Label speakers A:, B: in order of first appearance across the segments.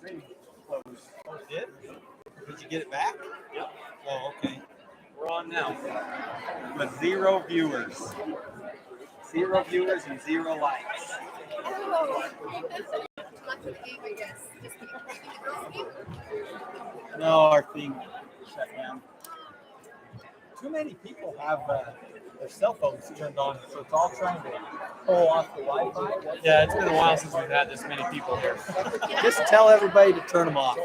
A: stream closed. Oh, it did? Did you get it back?
B: Yep.
A: Oh, okay.
B: We're on now.
A: With 0 viewers. 0 viewers and 0 likes. No, our thing shut down. Too many people have their cell phones turned on, so it's all trying to pull off the Wi-Fi.
B: Yeah, it's been a while since we've had this many people here.
A: Just tell everybody to turn them off.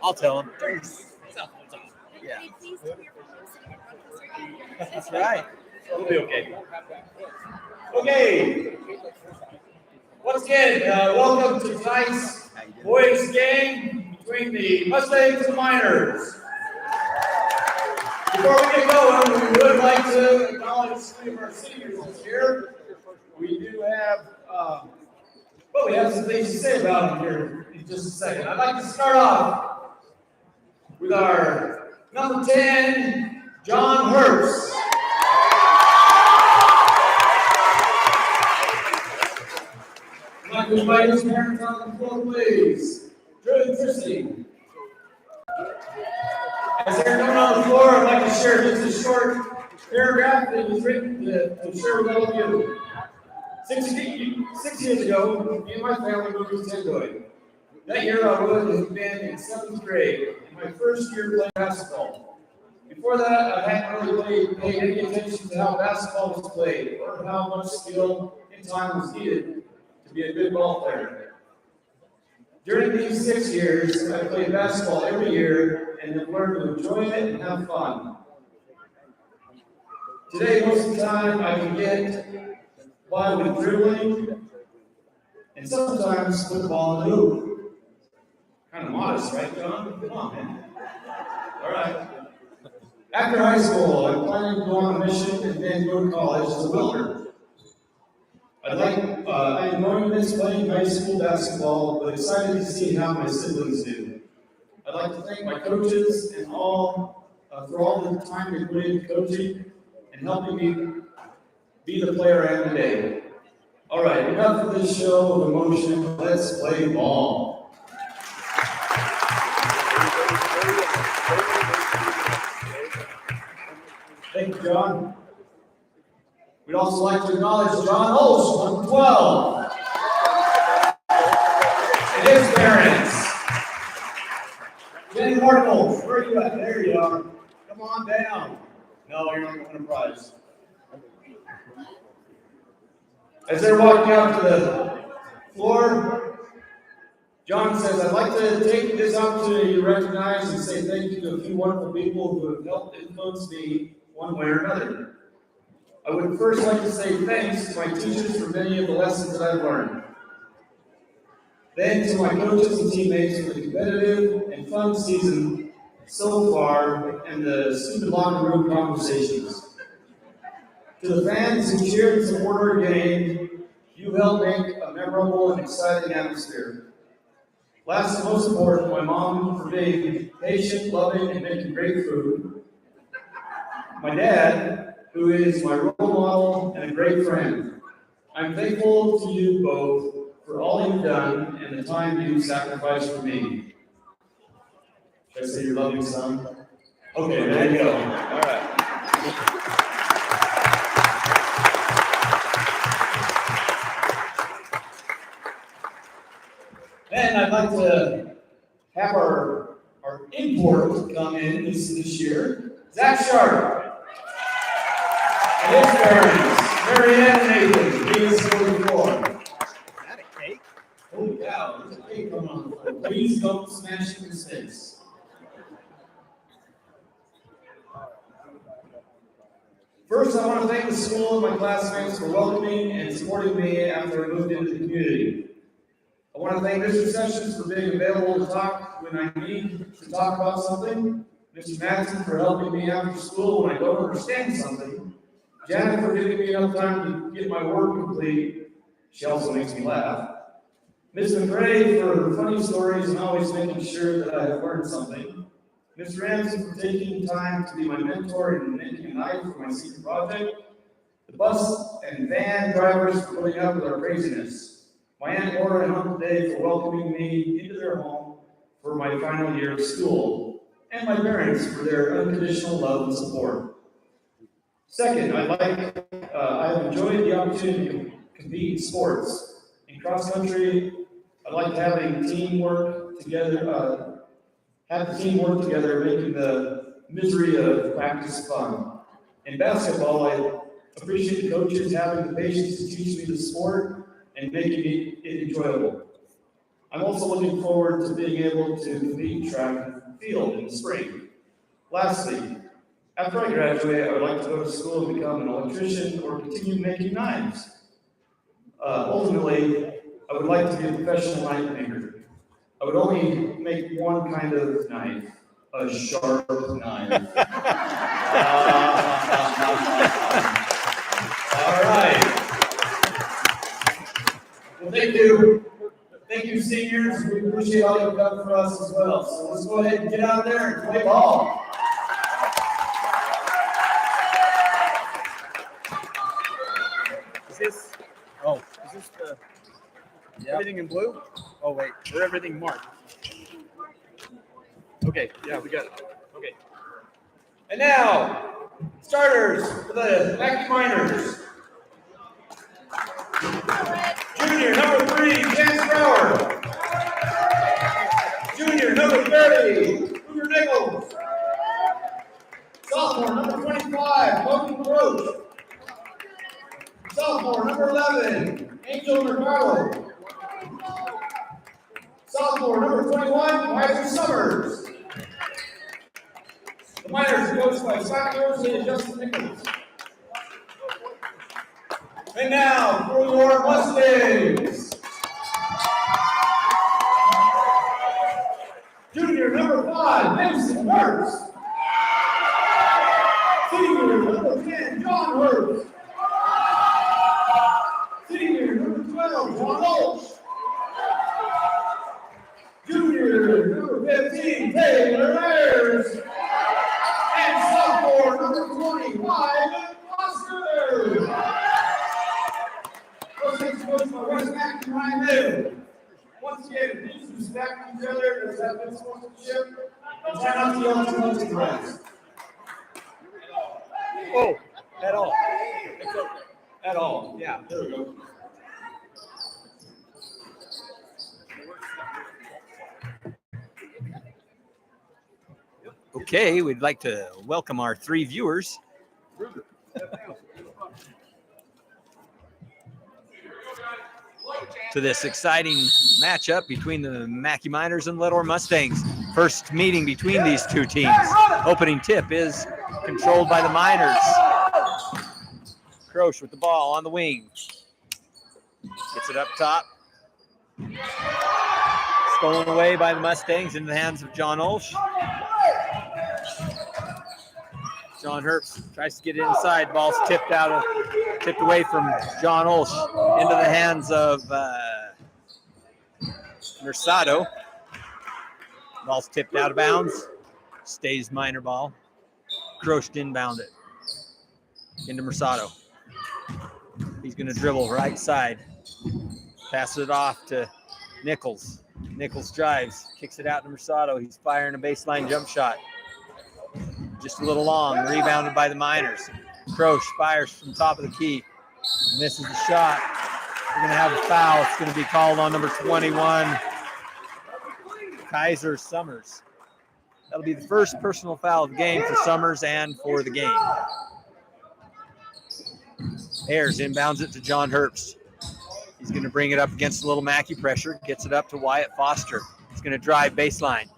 A: I'll tell them. Yeah. That's right.
B: We'll be okay. Okay. Once again, welcome to tonight's boys game between the Mustangs and Miners. Before we get going, we would like to acknowledge some of our seniors this year. We do have, we have some things to say about them here in just a second. I'd like to start off with our number 10, John Herbst. I'd like to invite his parents on the floor, please. Drew and Christy. As they're coming on the floor, I'd like to share just a short paragraph that was written to share with all of you. 6 years ago, me and my family moved to Tendoy. That year, I would have been in 7th grade, in my first year playing basketball. Before that, I hadn't really paid any attention to how basketball was played or how much skill and time was needed to be a good ball player. During these 6 years, I played basketball every year and have learned to enjoy it and have fun. Today, most of the time, I can get by with dribbling and sometimes put the ball in the hoop. Kind of modest, right, John? Come on, man. All right. After high school, I'm planning to go on a mission and then go to college as a welder. I enjoy this playing high school basketball, but excited to see how my siblings do. I'd like to thank my coaches and all for all the time they put into coaching and helping me be the player I am today. All right, enough of this show of emotion. Let's play ball. Thank you, John. We'd also like to acknowledge John Olsh, number 12, and his parents. Jenny Markle, where are you at? There you are. Come on down. No, you're not going to win a prize. As they're walking out to the floor, John says, I'd like to take this opportunity to recognize and say thank you to a few wonderful people who have helped influence me one way or another. I would first like to say thanks to my teachers for many of the lessons that I've learned. Then to my coaches and teammates for the competitive and fun season so far and the student locker room conversations. To the fans who cheered and supported our game, you helped make a memorable and exciting atmosphere. Last and most important, my mom for being patient, loving, and making great food. My dad, who is my role model and a great friend. I'm thankful to you both for all you've done and the time you've sacrificed for me. Should I say your loving son? Okay, there you go. All right. And I'd like to have our import come in this year. Zach Sharp. And his parents, Mary Ann and Nathan, being 44. Is
A: that a cake?
B: Holy cow, there's a cake coming on the floor. Please don't smash it in his face. First, I want to thank the school and my classmates for welcoming and supporting me after I moved into the community. I want to thank Mr. Sessions for being available to talk when I need to talk about something, Mr. Madsen for helping me after school when I don't understand something, Janet for giving me enough time to get my work complete. She also makes me laugh. Ms. McRae for her funny stories and always making sure that I have learned something. Mr. Ramsey for taking time to be my mentor and making a knife for my secret project. The bus and van drivers for putting up with our craziness. my Aunt Laura and Uncle Dave for welcoming me into their home for my final year of school, and my parents for their unconditional love and support. Second, I have enjoyed the opportunity to compete in sports. In cross country, I like having teamwork together, have the team work together, making the misery of practice fun. In basketball, I appreciate the coaches having the patience to teach me the sport and making it enjoyable. I'm also looking forward to being able to compete in track and field in the spring. Lastly, after I graduate, I would like to go to school and become an electrician or continue making knives. Ultimately, I would like to be a professional knife maker. I would only make one kind of knife, a sharp knife. All right. Well, thank you. Thank you, seniors. We appreciate all you've done for us as well. So let's go ahead and get out there and play ball.
A: Is this the everything in blue? Oh wait, or everything marked? Okay, yeah, we got it. Okay.
B: And now, starters for the Mackey Miners. Junior number 3, Chance Brower. Junior number 30, Cougar Nichols. Sophomore number 25, Logan Roach. Sophomore number 11, Angel Mercado. Sophomore number 21, Kaiser Summers. The Miners are coached by Scott Dorsey and Justin Nichols. And now for your Mustangs. Junior number 5, Mason Hurst. Senior number 10, John Hurst. Senior number 12, John Olch. Junior number 15, Taylor Ayers. And sophomore number 25, Oscar. Those things go to my West Mackey right there. Once again, please respect each other as have been sportsmanship. And try not to yell too much in the rest.
A: Oh, at all. At all. Yeah, there we go. Okay, we'd like to welcome our 3 viewers. To this exciting matchup between the Mackey Miners and Little Mustangs. First meeting between these two teams. Opening tip is controlled by the Miners. Croce with the ball on the wing. Gets it up top. Stolen away by the Mustangs into the hands of John Olsh. John Herbst tries to get it inside. Ball's tipped away from John Olsh into the hands of Mercado. Ball's tipped out of bounds. Stays Miner ball. Croce inbound it into Mercado. He's going to dribble right side. Passes it off to Nichols. Nichols drives, kicks it out to Mercado. He's firing a baseline jump shot. Just a little long, rebounded by the Miners. Croce fires from top of the key. Misses the shot. We're going to have a foul. It's going to be called on number 21, Kaiser Summers. That'll be the first personal foul of the game for Summers and for the game. Ayers inbounds it to John Herbst. He's going to bring it up against a little Mackey pressure. Gets it up to Wyatt Foster. He's going to drive baseline.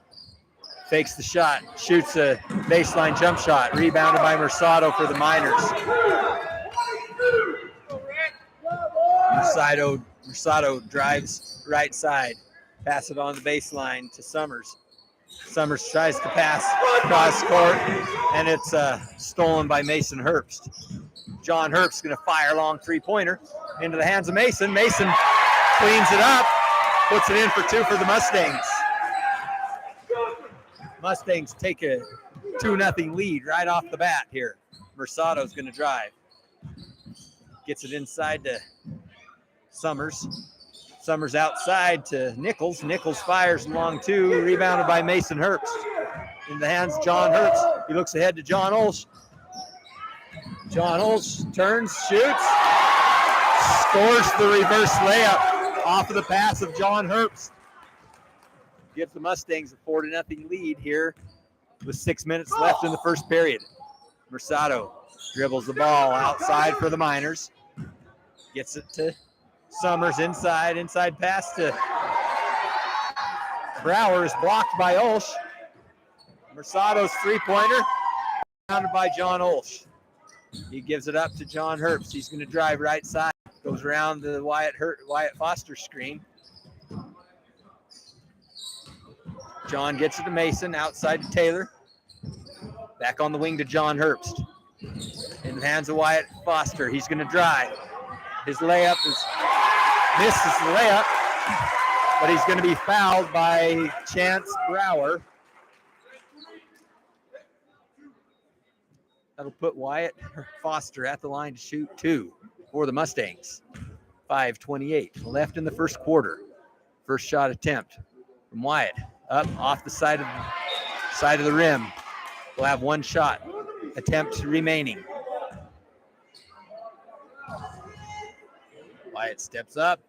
A: Fakes the shot. Shoots a baseline jump shot. Rebounded by Mercado for the Miners. Mercado drives right side. Pass it on the baseline to Summers. Summers tries to pass cross court, and it's stolen by Mason Herbst. John Herbst going to fire long three-pointer into the hands of Mason. Mason cleans it up, puts it in for 2 for the Mustangs. Mustangs take a 2-0 lead right off the bat here. Mercado's going to drive. Gets it inside to Summers. Summers outside to Nichols. Nichols fires long two, rebounded by Mason Herbst. In the hands of John Herbst. He looks ahead to John Olsch. John Olsch turns, shoots, scores the reverse layup off of the pass of John Herbst. Gives the Mustangs a 4-0 lead here with 6 minutes left in the first period. Mercado dribbles the ball outside for the Miners. Gets it to Summers inside pass to Brower is blocked by Olsch. Mercado's three-pointer, founded by John Olsch. He gives it up to John Herbst. He's going to drive right side. Goes around the Wyatt Foster screen. John gets it to Mason, outside to Taylor. Back on the wing to John Herbst. In the hands of Wyatt Foster. He's going to drive. His layup misses the layup, but he's going to be fouled by Chance Brower. That'll put Wyatt Foster at the line to shoot two for the Mustangs. 5:28 left in the first quarter. First shot attempt from Wyatt. Up off the side of the rim. We'll have one shot attempt remaining. Wyatt steps up,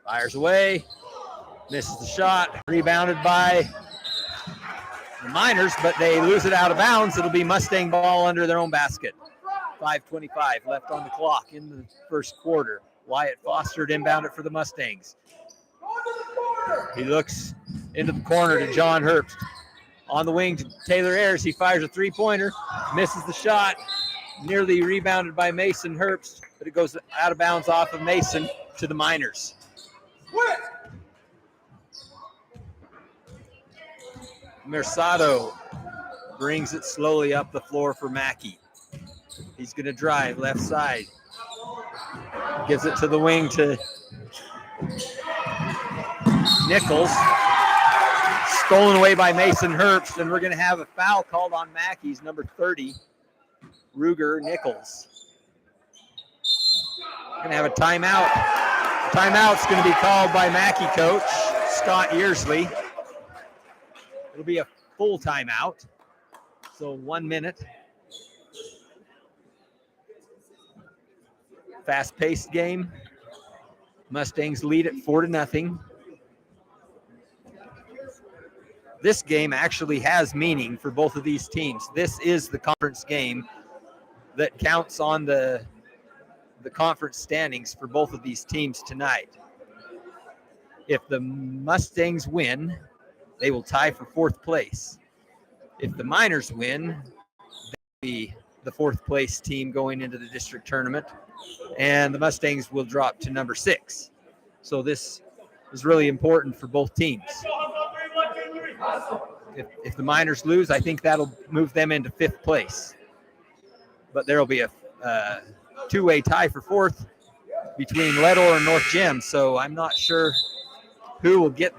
A: fires away, misses the shot. Rebounded by the Miners, but they lose it out of bounds. It'll be Mustang ball under their own basket. 5:25 left on the clock in the first quarter. Wyatt Foster inbound it for the Mustangs. He looks into the corner to John Herbst. On the wing to Taylor Ayers. He fires a three-pointer, misses the shot, nearly rebounded by Mason Herbst, but it goes out of bounds off of Mason to the Miners. Mercado brings it slowly up the floor for Mackey. He's going to drive left side. Gives it to the wing to Nichols. Stolen away by Mason Herbst, and we're going to have a foul called on Mackey's number 30, Ruger Nichols. We're going to have a timeout. Timeout's going to be called by Mackey coach, Scott Yearsley. It'll be a full timeout, so 1 minute. Fast-paced game. Mustangs lead at 4-0. This game actually has meaning for both of these teams. This is the conference game that counts on the conference standings for both of these teams tonight. If the Mustangs win, they will tie for fourth place. If the Miners win, they'll be the fourth place team going into the district tournament, and the Mustangs will drop to number 6. So this is really important for both teams. If the Miners lose, I think that'll move them into 5th place. But there will be a two-way tie for 4th between Leadore and North Gem. So I'm not sure who will get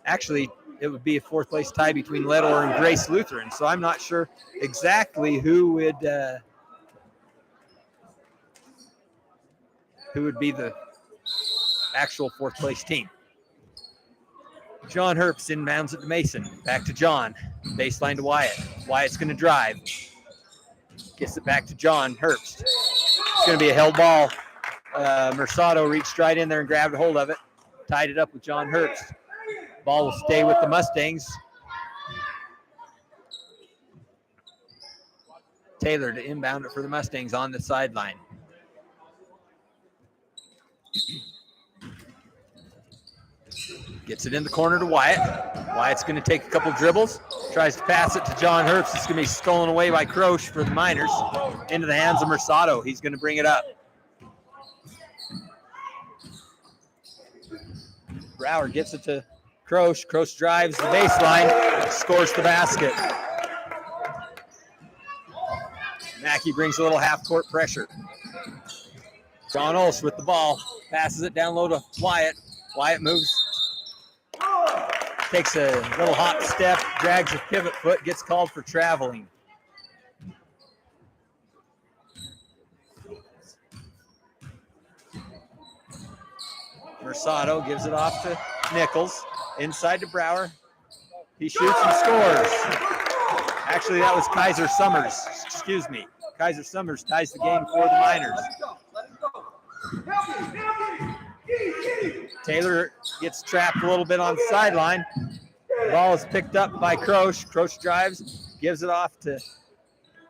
A: actually, it would be a 4th place tie between Leadore and Grace Lutheran. So I'm not sure exactly who would be the actual 4th place team. John Herbst inbounds it to Mason. Back to John. Baseline to Wyatt. Wyatt's going to drive. Gets it back to John Herbst. It's going to be a held ball. Mercado reached right in there and grabbed a hold of it. Tied it up with John Herbst. Ball will stay with the Mustangs. Taylor to inbound it for the Mustangs on the sideline. Gets it in the corner to Wyatt. Wyatt's going to take a couple dribbles. Tries to pass it to John Herbst. It's going to be stolen away by Croce for the Miners. Into the hands of Mercado. He's going to bring it up. Brower gets it to Croce. Croce drives the baseline. Scores the basket. Mackey brings a little half-court pressure. John Olsch with the ball. Passes it down low to Wyatt. Wyatt moves. Takes a little hop step, drags a pivot foot, gets called for traveling. Mercado gives it off to Nichols. Inside to Brower. He shoots and scores. Actually, that was Kaiser Summers. Excuse me. Kaiser Summers ties the game for the Miners. Taylor gets trapped a little bit on the sideline. The ball is picked up by Croce. Croce drives, gives it off to,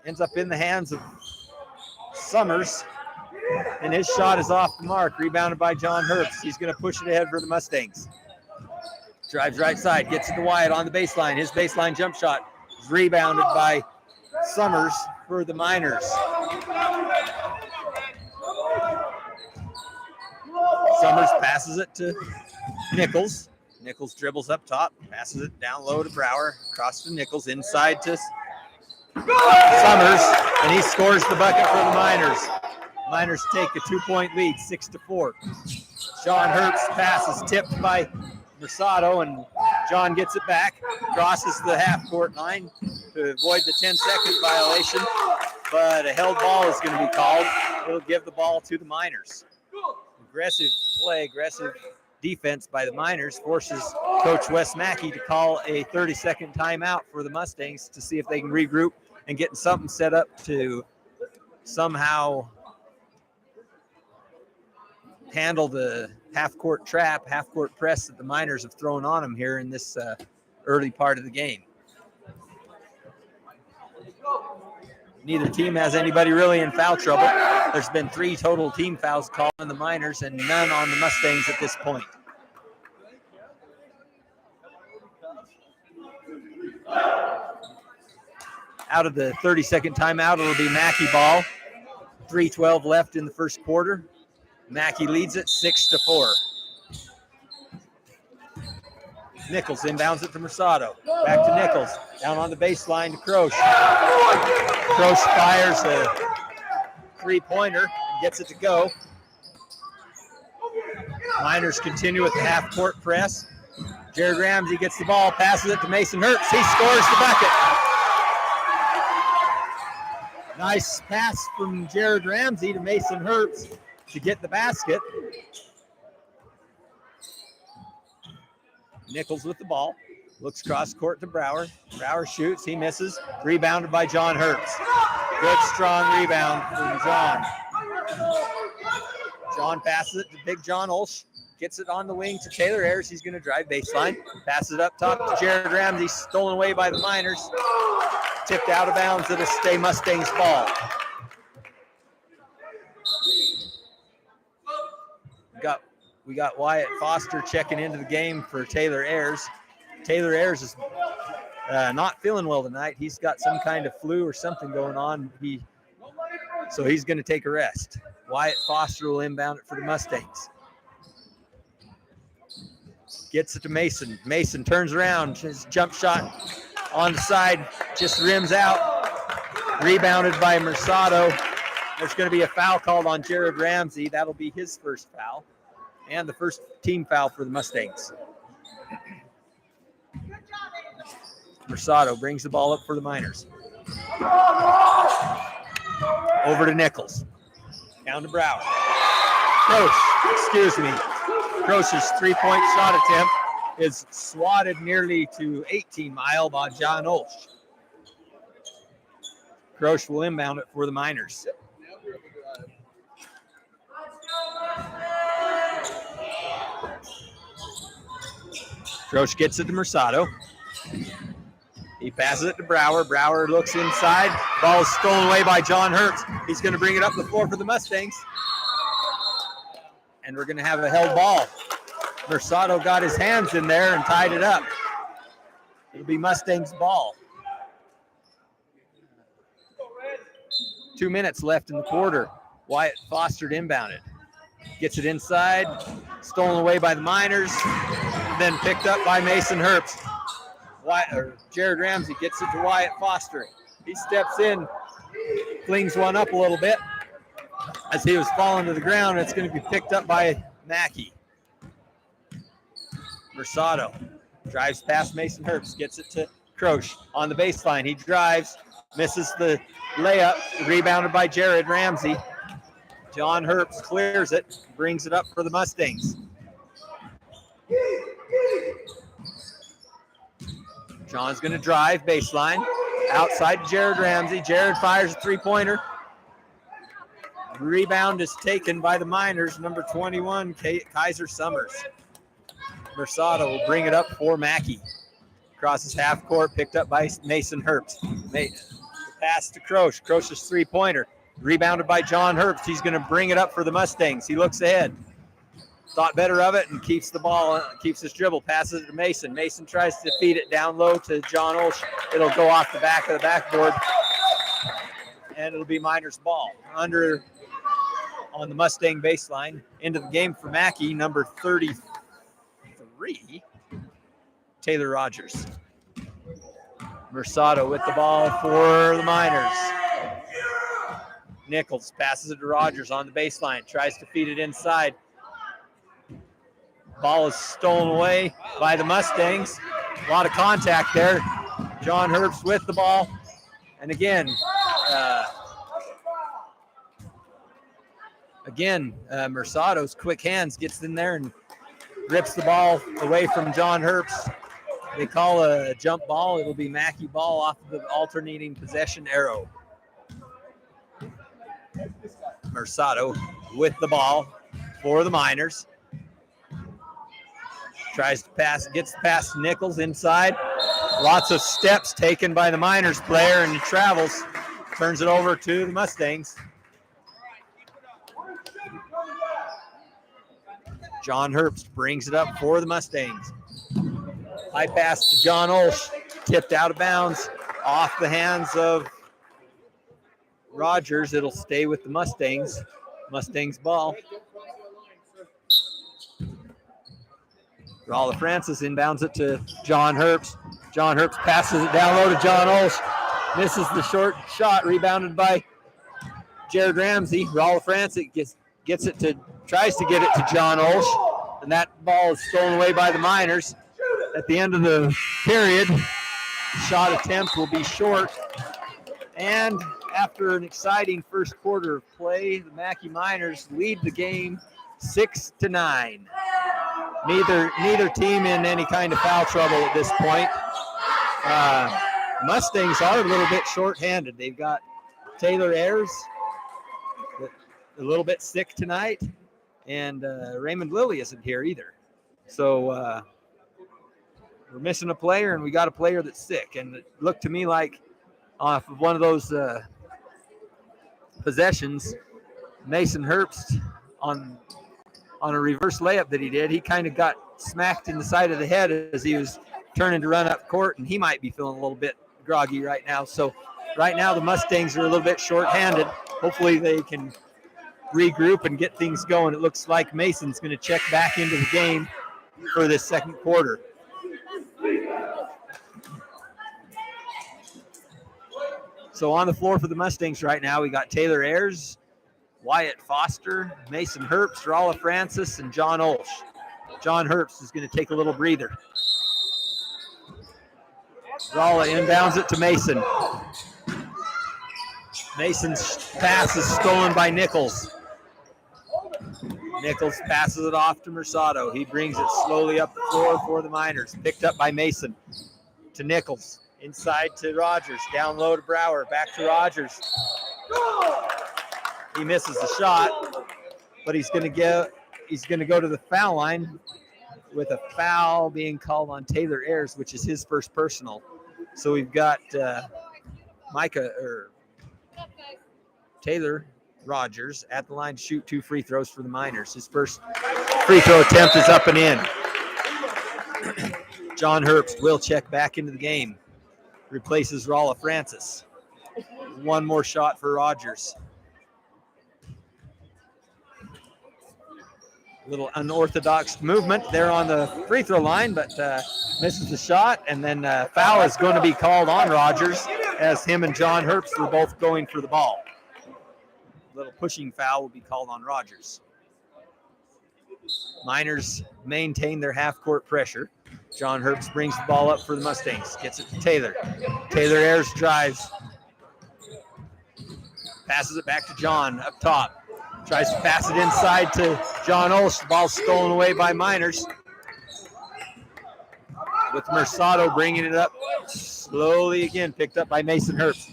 A: ends up in the hands of Summers. And his shot is off the mark, rebounded by John Herbst. He's going to push it ahead for the Mustangs. Drives right side, gets it to Wyatt on the baseline. His baseline jump shot is rebounded by Summers for the Miners. Summers passes it to Nichols. Nichols dribbles up top, passes it down low to Brower, across to Nichols, inside to Summers, and he scores the bucket for the Miners. Miners take a 2-point lead, 6-4. Sean Herbst's pass is tipped by Mercado, and John gets it back, crosses the half-court line to avoid the 10-second violation, but a held ball is going to be called. It'll give the ball to the Miners. Aggressive play, aggressive defense by the Miners forces Coach Wes Mackey to call a 30-second timeout for the Mustangs to see if they can regroup and get something set up to somehow handle the half-court trap, half-court press that the Miners have thrown on them here in this early part of the game. Neither team has anybody really in foul trouble. There's been 3 total team fouls called on the Miners and none on the Mustangs at this point. Out of the 30-second timeout, it'll be Mackey ball. 3:12 left in the first quarter. Mackey leads it 6-4. Nichols inbounds it to Mercado. Back to Nichols. Down on the baseline to Croce. Croce fires a three-pointer and gets it to go. Miners continue with the half-court press. Jared Ramsey gets the ball, passes it to Mason Herbst. He scores the bucket. Nice pass from Jared Ramsey to Mason Herbst to get the basket. Nichols with the ball. Looks cross court to Brower. Brower shoots. He misses. Rebounded by John Herbst. Good, strong rebound from John. John passes it to Big John Olsch. Gets it on the wing to Taylor Ayers. He's going to drive baseline. Passes it up top to Jared Ramsey. Stolen away by the Miners. Tipped out of bounds. It'll stay Mustangs ball. We got Wyatt Foster checking into the game for Taylor Ayers. Taylor Ayers is not feeling well tonight. He's got some kind of flu or something going on. So he's going to take a rest. Wyatt Foster will inbound it for the Mustangs. Gets it to Mason. Mason turns around. His jump shot on the side just rims out. Rebounded by Mercado. There's going to be a foul called on Jared Ramsey. That'll be his first foul. And the first team foul for the Mustangs. Mercado brings the ball up for the Miners. Over to Nichols. Down to Brower. Croce's three-point shot attempt is swatted nearly to 18 Mile by John Olsch. Croce will inbound it for the Miners. Croce gets it to Mercado. He passes it to Brower. Brower looks inside. Ball is stolen away by John Herbst. He's going to bring it up the floor for the Mustangs. And we're going to have a held ball. Mercado got his hands in there and tied it up. It'll be Mustangs ball. 2 minutes left in the quarter. Wyatt Foster inbounded. Gets it inside. Stolen away by the Miners. Then picked up by Mason Herbst. Jared Ramsey gets it to Wyatt Foster. He steps in, flings one up a little bit. As he was falling to the ground, it's going to be picked up by Mackey. Mercado drives past Mason Herbst, gets it to Croce on the baseline. He drives, misses the layup, rebounded by Jared Ramsey. John Herbst clears it, brings it up for the Mustangs. John's going to drive baseline. Outside to Jared Ramsey. Jared fires a three-pointer. Rebound is taken by the Miners, number 21, Kaiser Summers. Versado will bring it up for Mackey. Crosses half court, picked up by Mason Herbst. Pass to Croce. Croce's three-pointer. Rebounded by John Herbst. He's going to bring it up for the Mustangs. He looks ahead. Thought better of it and keeps the ball, keeps his dribble, passes it to Mason. Mason tries to feed it down low to John Olsch. It'll go off the back of the backboard, and it'll be Miners' ball. Under on the Mustang baseline. Into the game for Mackey, number 33, Taylor Rogers. Versado with the ball for the Miners. Nichols passes it to Rogers on the baseline, tries to feed it inside. Ball is stolen away by the Mustangs. A lot of contact there. John Herbst with the ball. And again, Mersado's quick hands gets in there and rips the ball away from John Herbst. They call a jump ball. It'll be Mackey ball off of the alternating possession arrow. Mersado with the ball for the Miners. Tries to pass, gets past Nichols inside. Lots of steps taken by the Miners player, and he travels. Turns it over to the Mustangs. John Herbst brings it up for the Mustangs. High pass to John Olsch. Tipped out of bounds. Off the hands of Rogers. It'll stay with the Mustangs. Mustangs ball. Raleigh Francis inbounds it to John Herbst. John Herbst passes it down low to John Olsch. Misses the short shot, rebounded by Jared Ramsey. Raleigh Francis tries to get it to John Olsch, and that ball is stolen away by the Miners. At the end of the period, shot attempt will be short. And after an exciting first quarter of play, the Mackey Miners lead the game 6-9. Neither team in any kind of foul trouble at this point. Mustangs are a little bit short-handed. They've got Taylor Ayers, a little bit sick tonight, and Raymond Lilly isn't here either. So we're missing a player, and we got a player that's sick. And it looked to me like off of one of those possessions, Mason Herbst on a reverse layup that he did, he kind of got smacked in the side of the head as he was turning to run up court, and he might be feeling a little bit groggy right now. So right now the Mustangs are a little bit short-handed. Hopefully they can regroup and get things going. It looks like Mason's going to check back into the game for this second quarter. So on the floor for the Mustangs right now, we got Taylor Ayers, Wyatt Foster, Mason Herbst, Raleigh Francis, and John Olsch. John Herbst is going to take a little breather. Raleigh inbounds it to Mason. Mason's pass is stolen by Nichols. Nichols passes it off to Mersado. He brings it slowly up the floor for the Miners. Picked up by Mason to Nichols. Inside to Rogers. Down low to Brower. Back to Rogers. He misses the shot, but he's going to go to the foul line with a foul being called on Taylor Ayers, which is his first personal. So we've got Taylor Rogers at the line to shoot 2 free throws for the Miners. His first free throw attempt is up and in. John Herbst will check back into the game. Replaces Raleigh Francis. One more shot for Rogers. A little unorthodox movement there on the free throw line, but misses the shot, and then foul is going to be called on Rogers as him and John Herbst were both going for the ball. A little pushing foul will be called on Rogers. Miners maintain their half-court pressure. John Herbst brings the ball up for the Mustangs. Gets it to Taylor. Taylor Ayers drives. Passes it back to John up top. Tries to pass it inside to John Olsch. The ball stolen away by Miners. with Mersado bringing it up slowly again, picked up by Mason Herbst.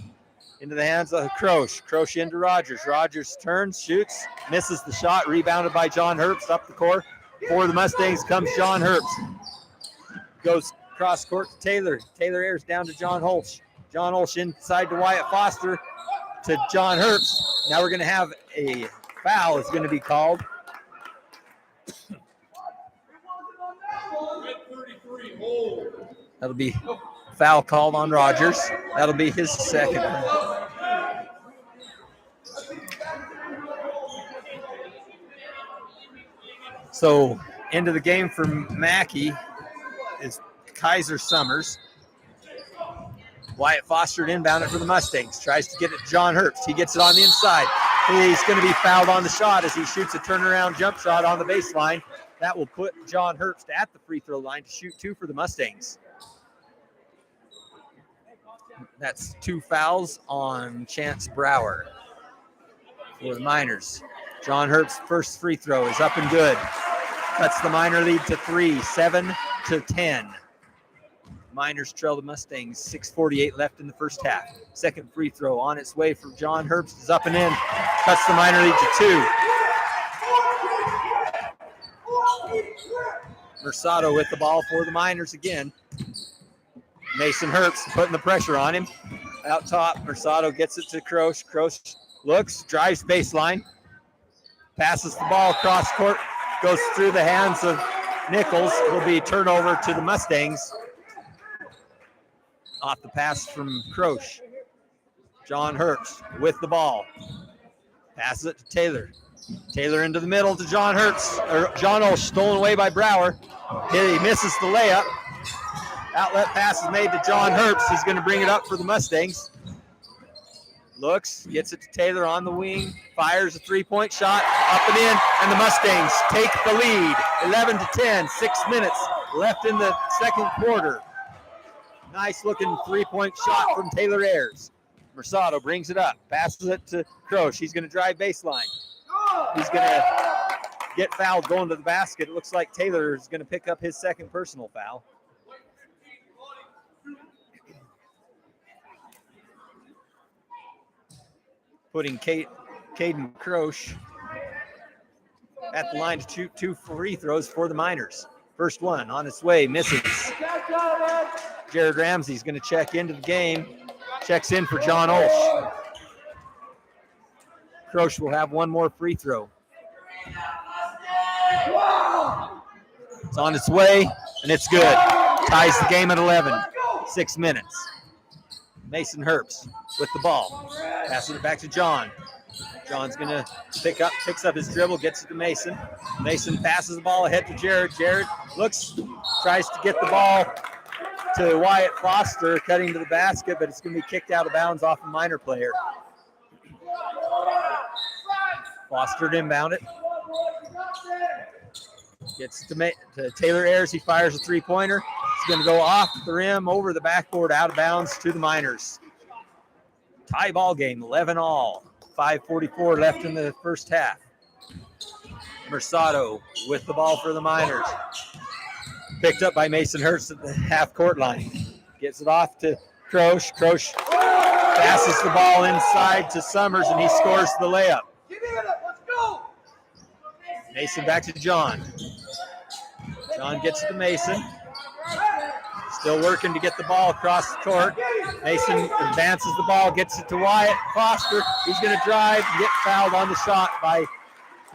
A: Into the hands of Croce. Croce into Rogers. Rogers turns, shoots, misses the shot, rebounded by John Herbst up the court. For the Mustangs comes John Herbst. Goes cross court to Taylor. Taylor airs down to John Holsch. John Holsch inside to Wyatt Foster to John Herbst. Now we're going to have a foul is going to be called. That'll be foul called on Rogers. That'll be his second. So into the game for Mackey is Kaiser Summers. Wyatt Foster inbounded for the Mustangs. Tries to get it to John Herbst. He gets it on the inside. He's going to be fouled on the shot as he shoots a turnaround jump shot on the baseline. That will put John Herbst at the free throw line to shoot 2 for the Mustangs. That's 2 fouls on Chance Brower for the Miners. John Herbst's first free throw is up and good. Cuts the Miner lead to 3, 7-10. Miners trail the Mustangs, 6:48 left in the first half. Second free throw on its way for John Herbst is up and in. Cuts the Miner lead to 2. Mersado with the ball for the Miners again. Mason Herbst putting the pressure on him. Out top, Mersado gets it to Croce. Croce looks, drives baseline. Passes the ball across court. Goes through the hands of Nichols. Will be turnover to the Mustangs. Off the pass from Croce. John Herbst with the ball. Passes it to Taylor. Taylor into the middle to John Herbst. Or John Olsz, stolen away by Brower. He misses the layup. Outlet pass is made to John Herbst. He's going to bring it up for the Mustangs. Looks, gets it to Taylor on the wing. Fires a three-point shot. Up and in. And the Mustangs take the lead. 11-10. 6 minutes left in the second quarter. Nice looking three-point shot from Taylor Ayers. Mersado brings it up, passes it to Croce. He's going to drive baseline. He's going to get fouled going to the basket. It looks like Taylor is going to pick up his second personal foul. Putting Caden Croce at the line to shoot 2 free throws for the Miners. First one on its way, misses. Jared Ramsey's going to check into the game. Checks in for John Olsz. Croce will have one more free throw. It's on its way, and it's good. Ties the game at 11. 6 minutes. Mason Herbst with the ball. Passes it back to John. John's going to picks up his dribble, gets it to Mason. Mason passes the ball ahead to Jared. Jared looks, tries to get the ball to Wyatt Foster, cutting to the basket, but it's going to be kicked out of bounds off a Miner player. Foster to inbound it. Gets to Taylor Ayers. He fires a three-pointer. It's going to go off the rim, over the backboard, out of bounds to the Miners. Tie ball game, 11-all. 5:44 left in the first half. Mersado with the ball for the Miners. Picked up by Mason Herbst at the half-court line. Gets it off to Croce. Croce passes the ball inside to Summers, and he scores the layup. Mason back to John. John gets it to Mason. Still working to get the ball across the court. Mason advances the ball, gets it to Wyatt Foster. He's going to drive and get fouled on the shot by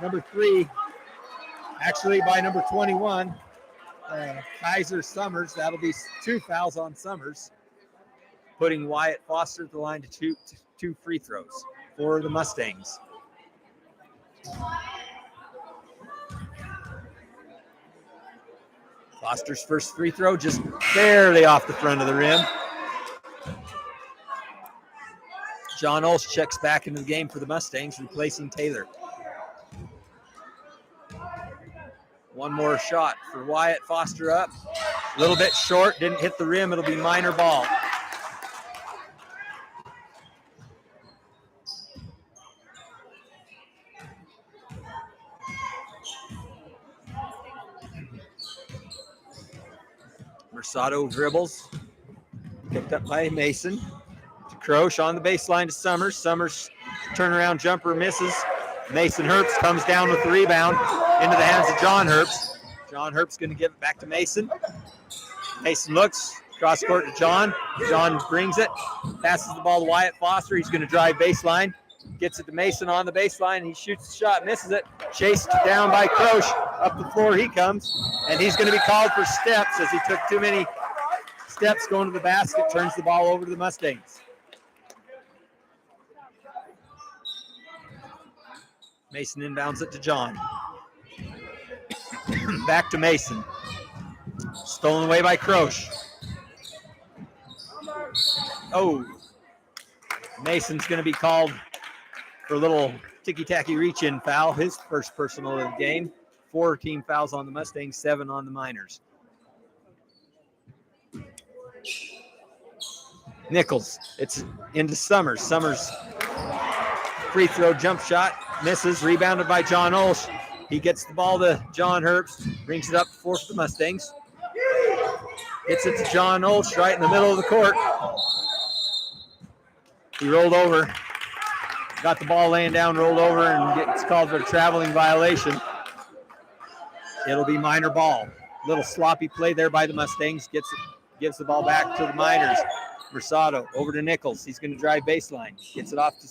A: number 3. Actually, by number 21, Kaiser Summers. That'll be 2 fouls on Summers, putting Wyatt Foster at the line to shoot 2 free throws for the Mustangs. Foster's first free throw just barely off the front of the rim. John Olsz checks back into the game for the Mustangs, replacing Taylor. One more shot for Wyatt Foster up. A little bit short, didn't hit the rim. It'll be Miner ball. Mercado dribbles. Picked up by Mason. To Croce on the baseline to Summers. Summers turnaround jumper misses. Mason Herbst comes down with the rebound into the hands of John Herbst. John Herbst's going to give it back to Mason. Mason looks, cross court to John. John brings it, passes the ball to Wyatt Foster. He's going to drive baseline. Gets it to Mason on the baseline. He shoots the shot, misses it. Chased down by Croce. Up the floor he comes, and he's going to be called for steps as he took too many steps going to the basket. Turns the ball over to the Mustangs. Mason inbounds it to John. Back to Mason. Stolen away by Croce. Oh. Mason's going to be called for a little ticky-tacky reach-in foul. His first personal of the game. 4 team fouls on the Mustangs, 7 on the Miners. Nichols. It's into Summers. Summers free throw jump shot. Misses. Rebounded by John Olsch. He gets the ball to John Herbst. Brings it up for the Mustangs. Hits it to John Olsch right in the middle of the court. He rolled over. Got the ball laying down, rolled over, and gets called for a traveling violation. It'll be Miner ball. Little sloppy play there by the Mustangs. Gives the ball back to the Miners. Versado over to Nichols. He's going to drive baseline. Gets it off to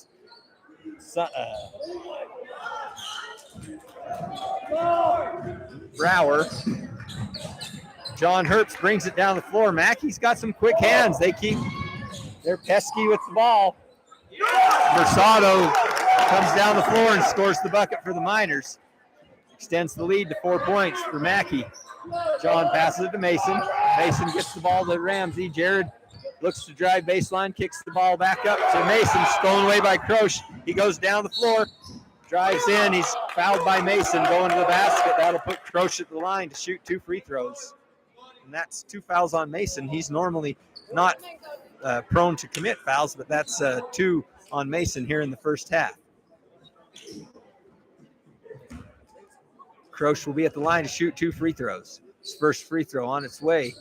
A: Brower. John Herbst brings it down the floor. Mackey's got some quick hands. They're pesky with the ball. Versado comes down the floor and scores the bucket for the Miners. Extends the lead to 4 points for Mackey. John passes it to Mason. Mason gets the ball to Ramsey. Jared looks to drive baseline, kicks the ball back up to Mason. Stolen away by Croce. He goes down the floor, drives in. He's fouled by Mason going to the basket. That'll put Croce at the line to shoot 2 free throws. And that's 2 fouls on Mason. He's normally not prone to commit fouls, but that's 2 on Mason here in the first half. Croce will be at the line to shoot 2 free throws. His first free throw on its way.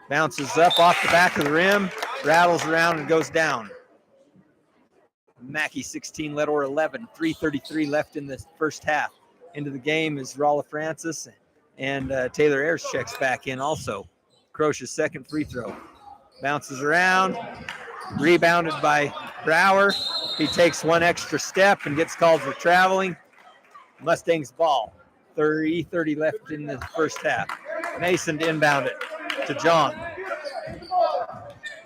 A: Bounces up off the back of the rim, rattles around and goes down. Mackey 16, Ledor 11, 3:33 left in the first half. Into the game is Rolla Francis, and Taylor Ayers checks back in also. Croce's second free throw. Bounces around, rebounded by Brower. He takes 1 extra step and gets called for traveling. Mustangs ball. 30 left in the first half. Mason to inbound it to John.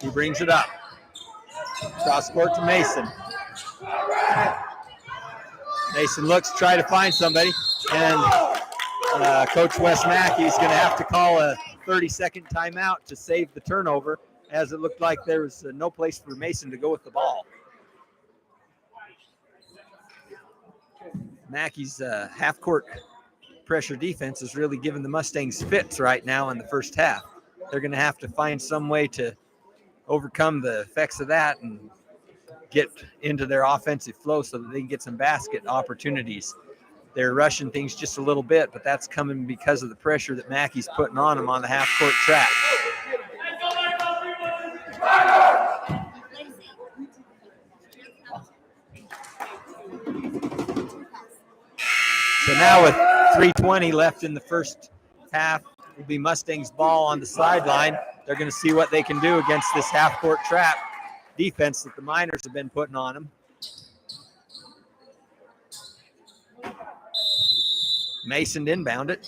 A: He brings it up. Cross court to Mason. Mason looks to try to find somebody, and Coach Wes Mackey is going to have to call a 30-second timeout to save the turnover, as it looked like there was no place for Mason to go with the ball. Mackey's half-court pressure defense is really giving the Mustangs fits right now in the first half. They're going to have to find some way to overcome the effects of that and get into their offensive flow so that they can get some basket opportunities. They're rushing things just a little bit, but that's coming because of the pressure that Mackey's putting on them on the half-court track. So now with 3:20 left in the first half, will be Mustangs ball on the sideline. They're going to see what they can do against this half-court trap defense that the Miners have been putting on them. Mason inbound it,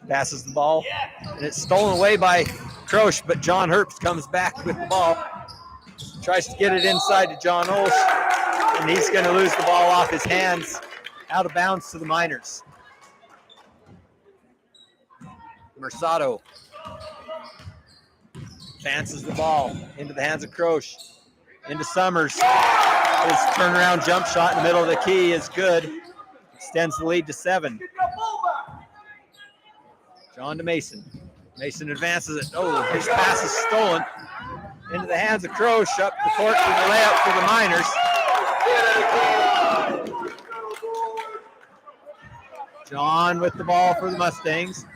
A: passes the ball, and it's stolen away by Croce, but John Herbst comes back with the ball, tries to get it inside to John Olsch, and he's going to lose the ball off his hands, out of bounds to the Miners. Mercado advances the ball into the hands of Croce, into Summers. His turnaround jump shot in the middle of the key is good. Extends the lead to 7. John to Mason. Mason advances it. Oh, his pass is stolen into the hands of Croce, up the court for the layup for the Miners. John with the ball for the Mustangs.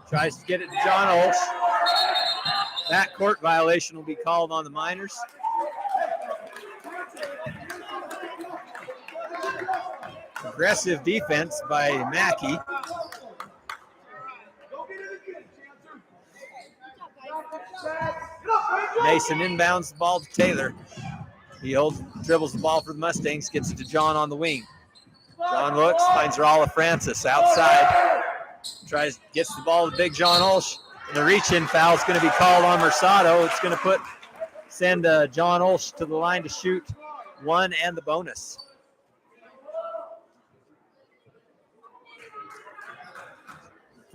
A: Tries to get it to John Olsch. That court violation will be called on the Miners. Aggressive defense by Mackey. Mason inbounds the ball to Taylor. He dribbles the ball for the Mustangs, gets it to John on the wing. John looks, finds Rala Francis outside. Gets the ball to Big John Olsch. And the reach-in foul is going to be called on Mercado. It's going to send John Olsch to the line to shoot one and the bonus.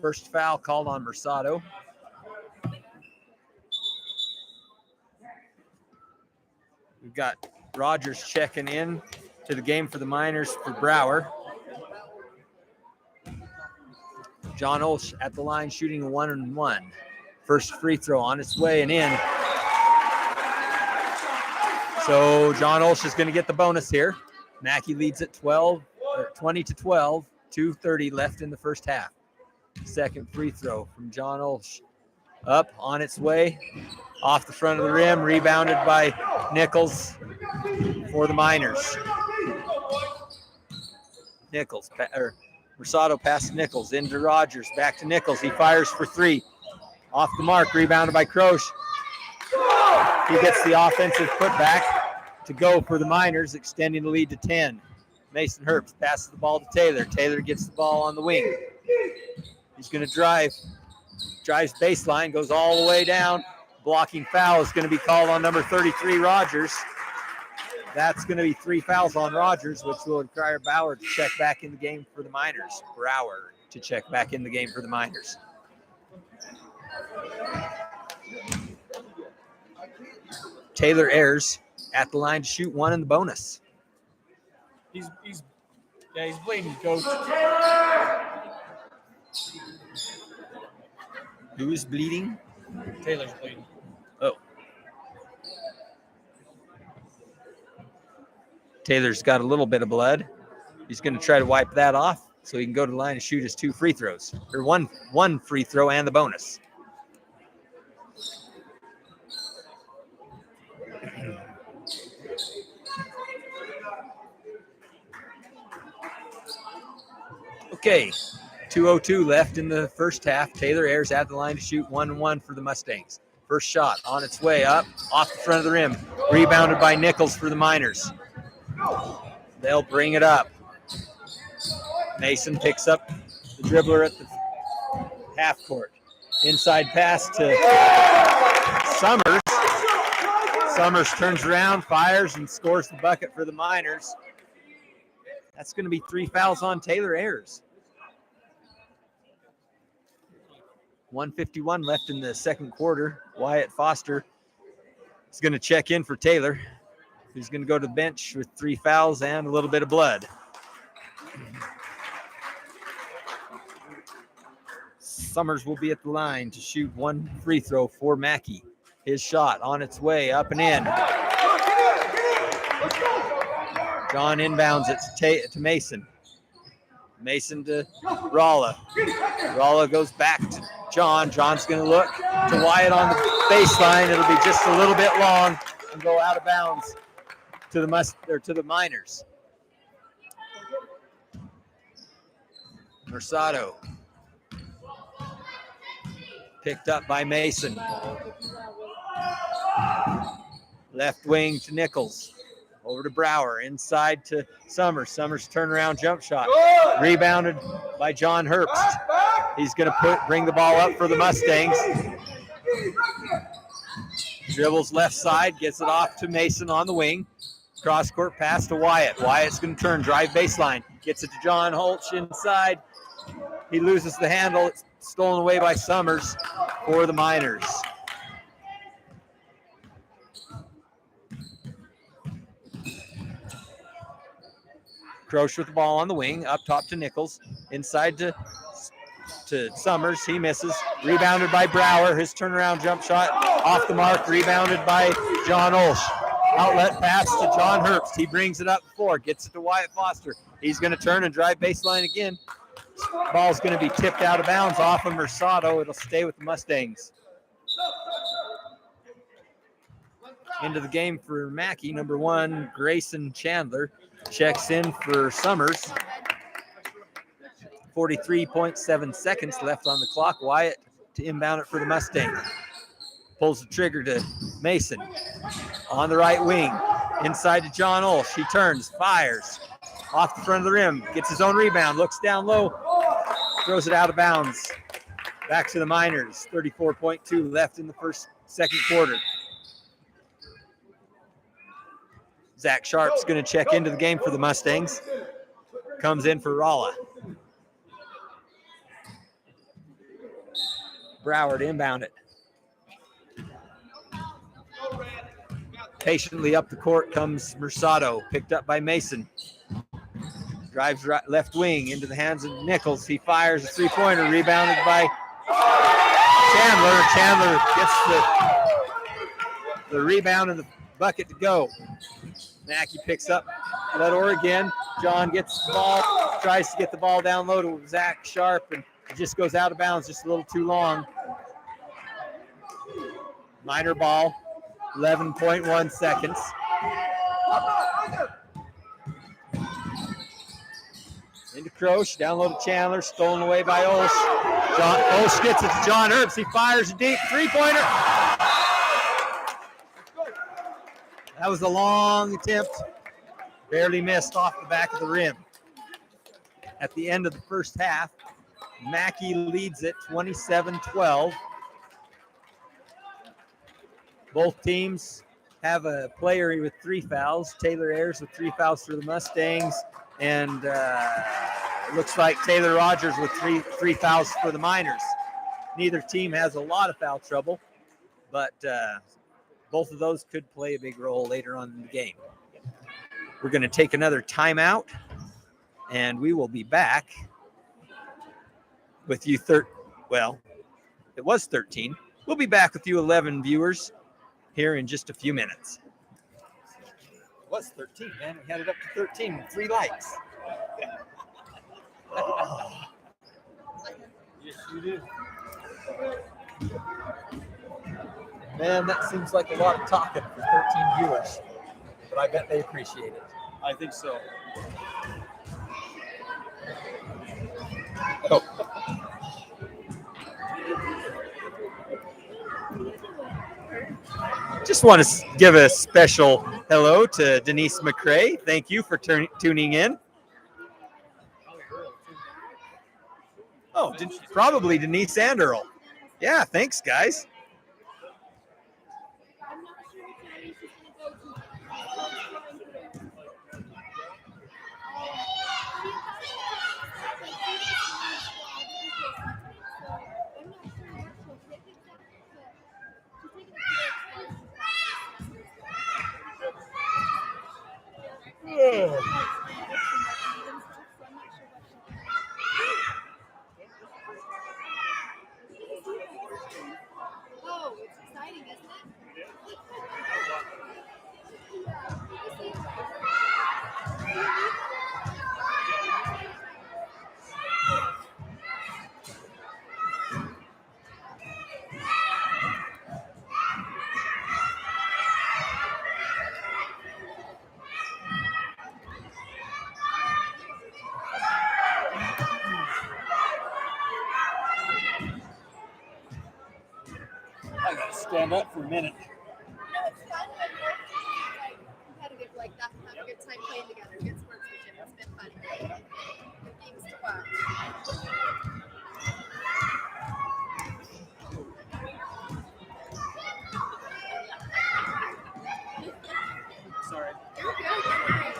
A: First foul called on Mercado. We've got Rogers checking in to the game for the Miners for Brower. John Olsch at the line shooting a 1-and-1. First free throw on its way and in. So John Olsch is going to get the bonus here. Mackey leads at 20-12, 2:30 left in the first half. Second free throw from John Olsch. Up on its way, off the front of the rim, rebounded by Nichols for the Miners. Mercado passes Nichols into Rogers, back to Nichols. He fires for three. Off the mark, rebounded by Croce. He gets the offensive putback to go for the Miners, extending the lead to 10. Mason Herbst passes the ball to Taylor. Taylor gets the ball on the wing. He's going to drives baseline, goes all the way down. Blocking foul is going to be called on number 33, Rogers. That's going to be 3 fouls on Rogers, which will require Brower to check back in the game for the Miners. Taylor Ayers at the line to shoot one in the bonus.
C: He's bleeding, coach.
A: Who is bleeding?
C: Taylor's bleeding.
A: Oh. Taylor's got a little bit of blood. He's going to try to wipe that off so he can go to the line and shoot his 2 free throws. Or one free throw and the bonus. Okay, 2:02 left in the first half. Taylor Ayers at the line to shoot 1-1 for the Mustangs. First shot on its way up, off the front of the rim. Rebounded by Nichols for the Miners. They'll bring it up. Mason picks up the dribbler at the half court. Inside pass to Summers. Summers turns around, fires, and scores the bucket for the Miners. That's going to be 3 fouls on Taylor Ayers. 1:51 left in the second quarter. Wyatt Foster is going to check in for Taylor, who's going to go to the bench with 3 fouls and a little bit of blood. Summers will be at the line to shoot 1 free throw for Mackey. His shot on its way, up and in. John inbounds it to Mason. Mason to Rala. Rala goes back to John. John's going to look to Wyatt on the baseline. It'll be just a little bit long and go out of bounds to the Miners. Mercado picked up by Mason. Left wing to Nichols. Over to Brower, inside to Summers. Summers turnaround jump shot. Rebounded by John Herbst. He's going to bring the ball up for the Mustangs. Dribbles left side, gets it off to Mason on the wing. Cross-court pass to Wyatt. Wyatt's going to turn, drive baseline. Gets it to John Holtz inside. He loses the handle. It's stolen away by Summers for the Miners. Croce with the ball on the wing, up top to Nichols, inside to Summers. He misses. Rebounded by Brower. His turnaround jump shot off the mark. Rebounded by John Olsch. Outlet pass to John Herbst. He brings it up the floor. Gets it to Wyatt Foster. He's going to turn and drive baseline again. Ball's going to be tipped out of bounds off of Mercado. It'll stay with the Mustangs. Into the game for Mackey, number 1, Grayson Chandler. Checks in for Summers. 43.7 seconds left on the clock. Wyatt to inbound it for the Mustangs. Pulls the trigger to Mason. On the right wing. Inside to John Olsz. He turns, fires. Off the front of the rim. Gets his own rebound. Looks down low. Throws it out of bounds. Back to the Miners. 34.2 left in the second quarter. Zach Sharp's going to check into the game for the Mustangs. Comes in for Rolla. Broward inbound it. Patiently up the court comes Mercado, picked up by Mason. Drives right, left wing into the hands of Nichols. He fires a three-pointer, rebounded by Chandler. Chandler gets the rebound and the bucket to go. Mackey picks up Ledor again. John gets the ball, tries to get the ball down low to Zach Sharp, and it just goes out of bounds just a little too long. Miner ball, 11.1 seconds. Into Croce, down low to Chandler, stolen away by Olsz. Olsz gets it to John Herbst. He fires a deep three-pointer. That was a long attempt. Barely missed off the back of the rim. At the end of the first half, Mackey leads it 27-12. Both teams have a player with 3 fouls. Taylor Ayers with 3 fouls for the Mustangs. And it looks like Taylor Rogers with three fouls for the Miners. Neither team has a lot of foul trouble, but both of those could play a big role later on in the game. We're going to take another timeout, and we will be back with you. Well, it was 13. We'll be back with you 11 viewers here in just a few minutes. It was 13, man. We had it up to 13 with 3 likes. Oh.
C: Yes, you do.
A: Man, that seems like a lot of talking for 13 viewers, but I bet they appreciate it.
C: I think so.
A: Oh. Just want to give a special hello to Denise McCrae. Thank you for tuning in. Oh, probably Denise and Earl. Yeah, thanks, guys.
D: Oh, it's exciting, isn't it?
C: I gotta stand up for a minute.
D: It's fun when we're competitive like that and have a good time playing together. Good sportsmanship. It's been fun. Good games to watch.
C: Sorry.
D: You're good. You're nice.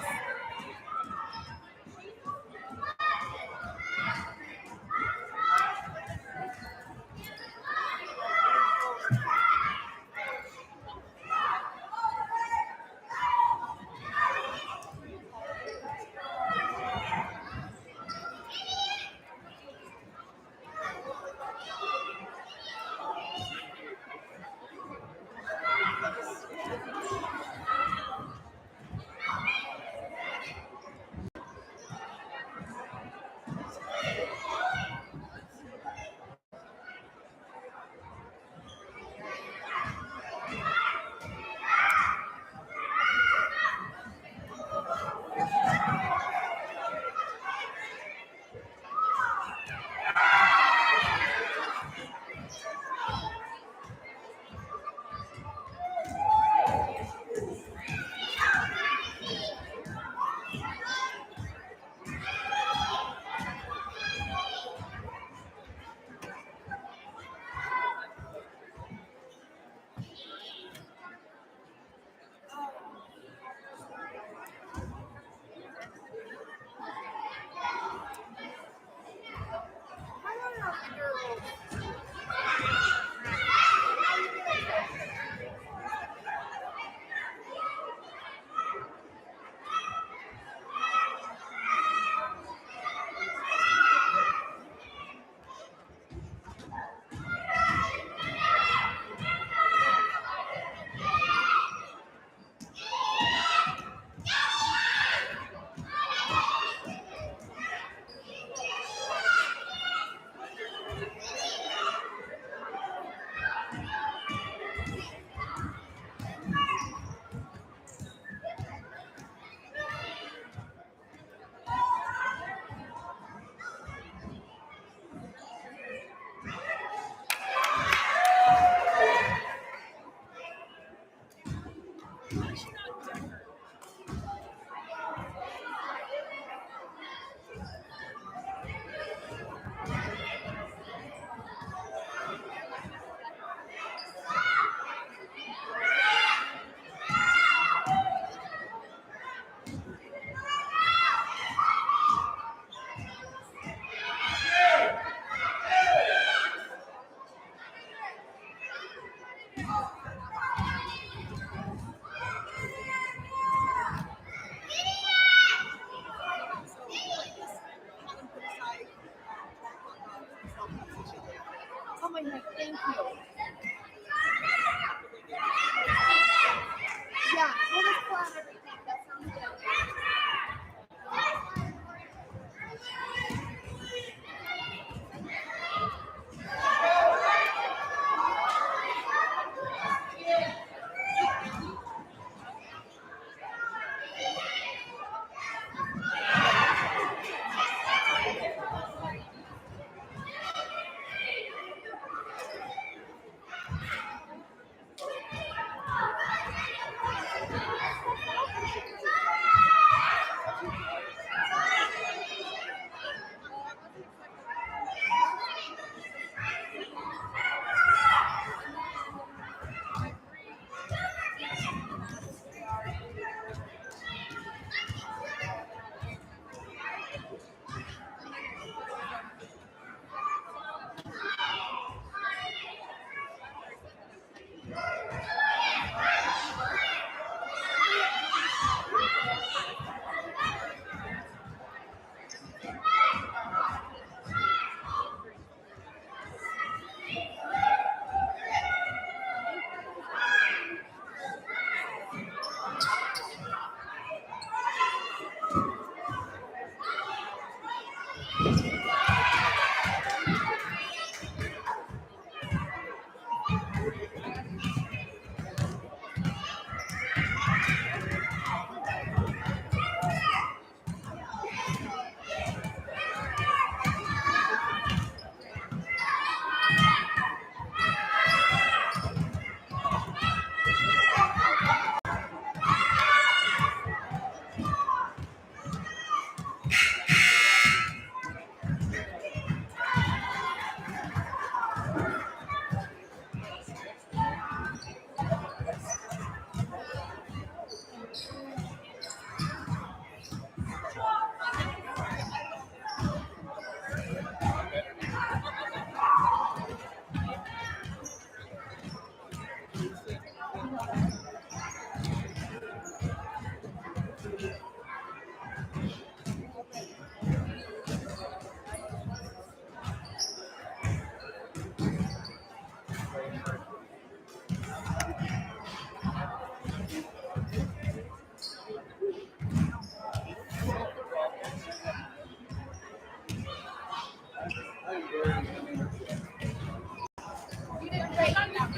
D: You did great. You did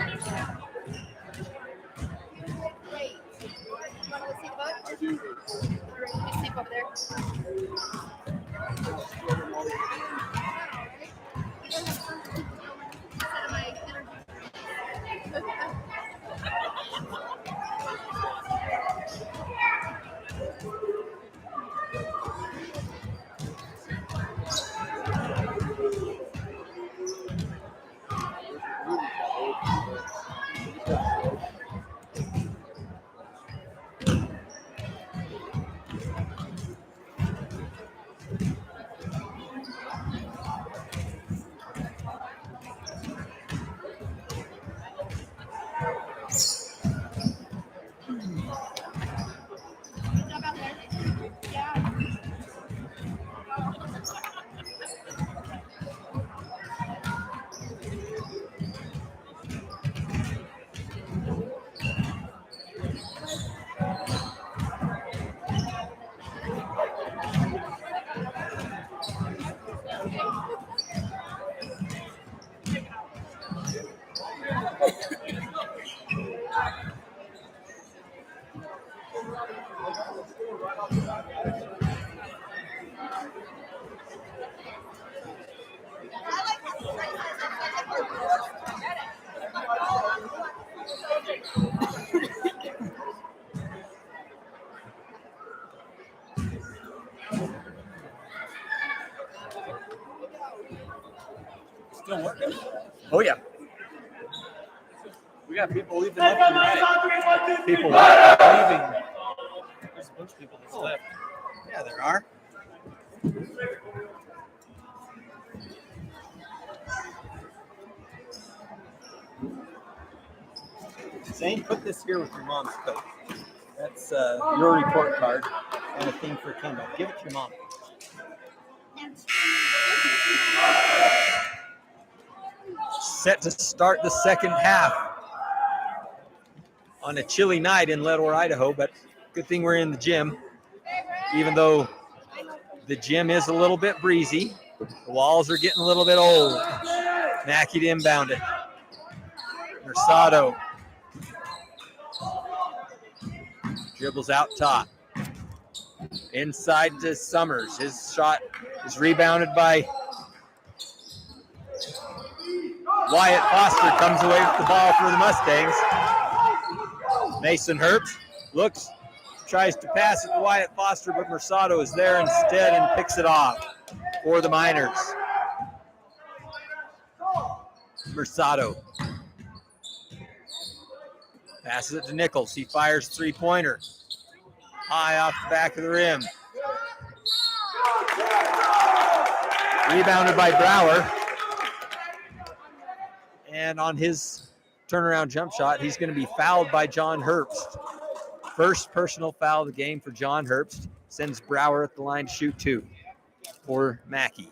D: great. You want to see the book?
C: I do.
D: All right, let me sleep over there. Instead of my energy. Good job out there. Yeah.
C: Still working.
A: Oh, yeah.
C: We got people leaving left and right.
A: People leaving.
C: There's a bunch of people that's left.
A: Yeah, there are. Zane, put this here with your mom's coat. That's your report card and a thing for Kendall. Give it to your mom. Set to start the second half on a chilly night in Leadville, Idaho, but good thing we're in the gym, even though the gym is a little bit breezy. The walls are getting a little bit old. Mackey to inbound it. Mercado dribbles out top. Inside to Summers. His shot is rebounded by Wyatt Foster. Comes away with the ball for the Mustangs. Mason Herbst looks, tries to pass it to Wyatt Foster, but Mercado is there instead and picks it off for the Miners. Mercado passes it to Nichols. He fires three-pointer. High off the back of the rim. Rebounded by Brower. And on his turnaround jump shot, he's going to be fouled by John Herbst. First personal foul of the game for John Herbst. Sends Brower at the line to shoot two for Mackey.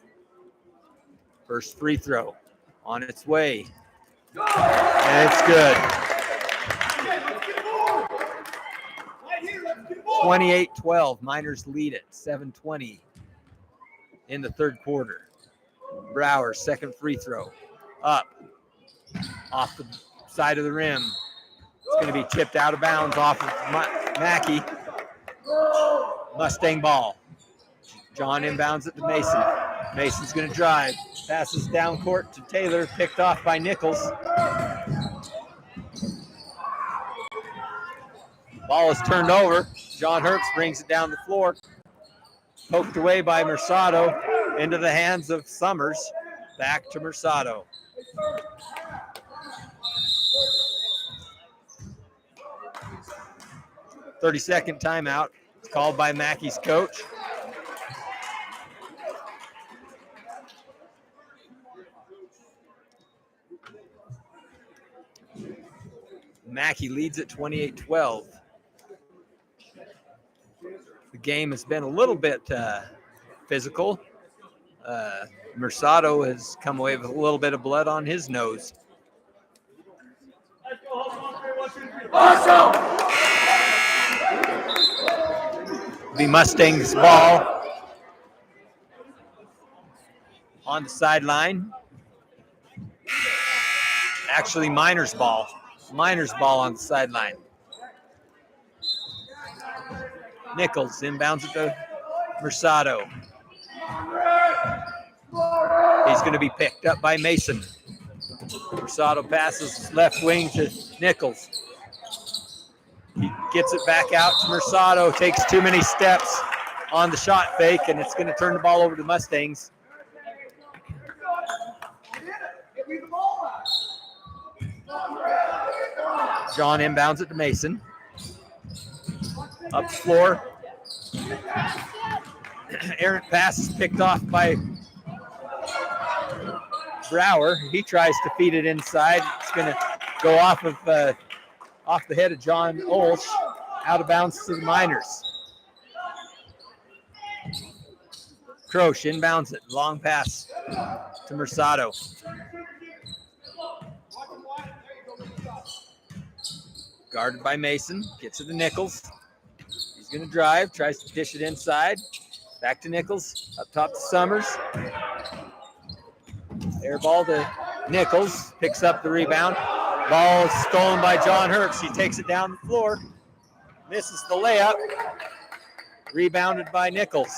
A: First free throw on its way. And it's good. 28-12. Miners lead it. 7:20 in the third quarter. Brower, second free throw. Up. Off the side of the rim. It's going to be tipped out of bounds off of Mackey. Mustang ball. John inbounds it to Mason. Mason's going to drive. Passes down court to Taylor. Picked off by Nichols. Ball is turned over. John Herbst brings it down the floor. Poked away by Mercado into the hands of Summers. Back to Mercado. "30-second timeout. It's called by Mackey's coach. Mackey leads at 28-12. The game has been a little bit physical. Mercado has come away with a little bit of blood on his nose. The Mustangs ball on the sideline. Actually, Miners ball. Miners ball on the sideline. Nichols inbounds it to Mercado. He's going to be picked up by Mason. Mercado passes left wing to Nichols. He gets it back out to Mercado, takes too many steps on the shot fake, and it's going to turn the ball over to Mustangs. John inbounds it to Mason. Up the floor. Errant pass is picked off by Brower. He tries to feed it inside. It's going to go off the head of John Olsch, out of bounds to the Miners. Croce inbounds it. Long pass to Mercado. Guarded by Mason. Gets it to Nichols. He's going to drive. Tries to dish it inside. Back to Nichols. Up top to Summers. Air ball to Nichols. Picks up the rebound. Ball is stolen by John Herbst. He takes it down the floor. Misses the layup. Rebounded by Nichols.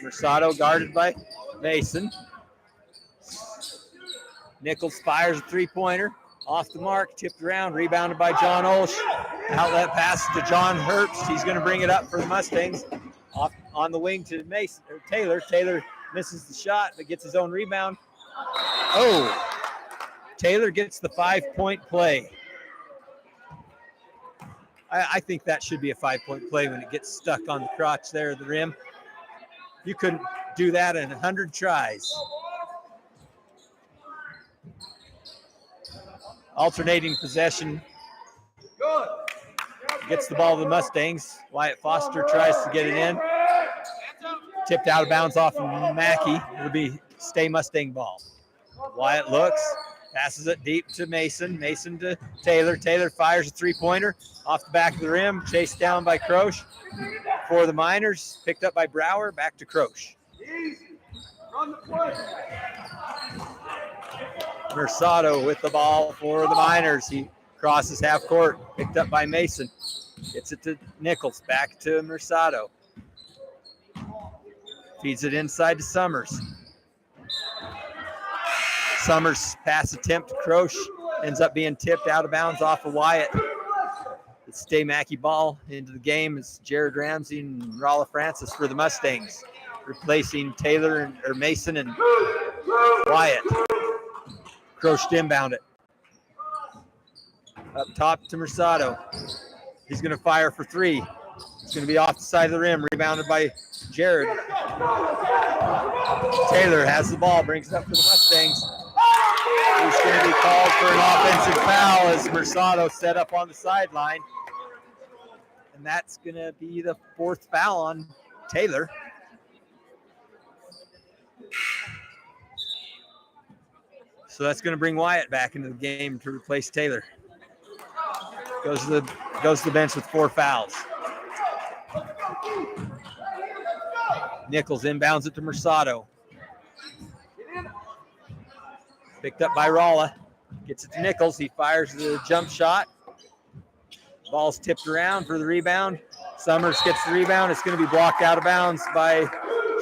A: Mercado guarded by Mason. Nichols fires a three-pointer. Off the mark, tipped around, rebounded by John Olsch. Outlet pass to John Herbst. He's going to bring it up for the Mustangs. Off on the wing to Mason or Taylor. Taylor misses the shot, but gets his own rebound. Oh, Taylor gets the 5-point play. I think that should be a 5-point play when it gets stuck on the crotch there at the rim. You couldn't do that in 100 tries. Alternating possession. Gets the ball to the Mustangs. Wyatt Foster tries to get it in. Tipped out of bounds off of Mackey. It'll be stay Mustang ball. Wyatt looks, passes it deep to Mason. Mason to Taylor. Taylor fires a three-pointer off the back of the rim. Chased down by Croce. For the Miners, picked up by Brower. Back to Croce. Mercado with the ball for the Miners. He crosses half court, picked up by Mason. Gets it to Nichols, back to Mercado. Feeds it inside to Summers. Summers pass attempt to Croce. Ends up being tipped out of bounds off of Wyatt. The Stay Mackey ball into the game is Jared Ramsey and Rolla Francis for the Mustangs, replacing Taylor or Mason and Wyatt. Croce inbound it. Up top to Mercado. He's going to fire for three. It's going to be off the side of the rim, rebounded by Jared. Taylor has the ball, brings it up for the Mustangs. He's going to be called for an offensive foul as Mercado set up on the sideline. And that's going to be the fourth foul on Taylor. So that's going to bring Wyatt back into the game to replace Taylor. Goes to the bench with 4 fouls. Nichols inbounds it to Mercado. Picked up by Rolla. Gets it to Nichols. He fires the jump shot. Ball's tipped around for the rebound. Summers gets the rebound. It's going to be blocked out of bounds by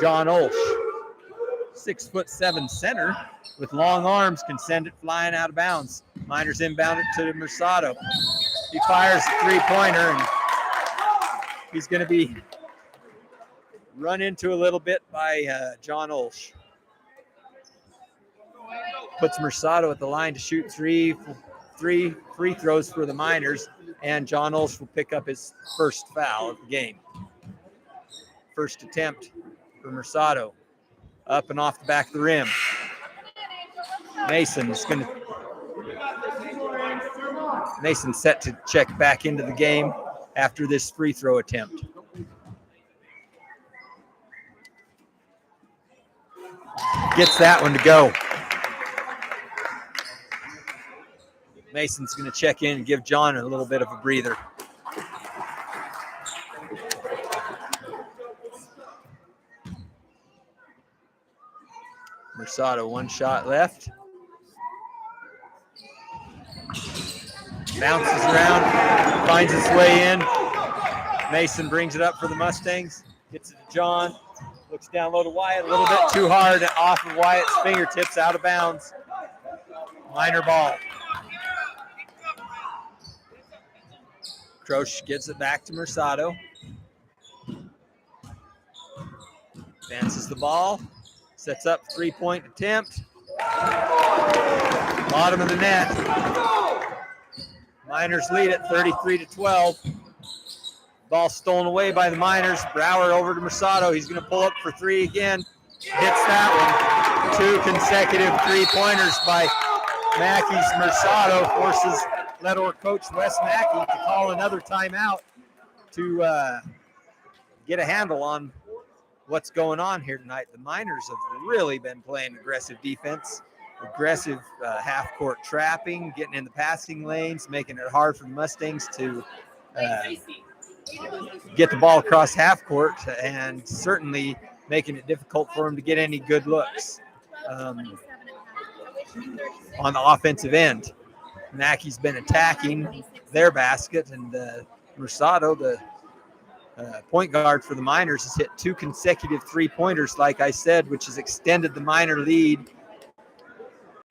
A: John Olsch. 6'7" center with long arms can send it flying out of bounds. Miners inbound it to Mercado. He fires a three-pointer, and he's going to be run into a little bit by John Olsch. Puts Mercado at the line to shoot three free throws for the Miners, and John Olsch will pick up his first foul of the game. First attempt for Mercado. Up and off the back of the rim. Mason's set to check back into the game after this free throw attempt. Gets that one to go. Mason's going to check in and give John a little bit of a breather. Mercado, one shot left. Bounces around, finds its way in. Mason brings it up for the Mustangs. Gets it to John. Looks down low to Wyatt. A little bit too hard off of Wyatt's fingertips, out of bounds. Miner ball. Croce gets it back to Mercado. Advances the ball. Sets up three-point attempt. Bottom of the net. Miners lead it 33-12. Ball stolen away by the Miners. Brower over to Mercado. He's going to pull up for three again. Hits that one. Two consecutive three-pointers by Mackey's Mercado. Forces Leadore coach Wes Mackey to call another timeout to get a handle on what's going on here tonight. The Miners have really been playing aggressive defense, aggressive half-court trapping, getting in the passing lanes, making it hard for the Mustangs to get the ball across half-court, and certainly making it difficult for them to get any good looks on the offensive end. Mackey's been attacking their basket, and Mercado, the point guard for the Miners, has hit two consecutive three-pointers, like I said, which has extended the Miner lead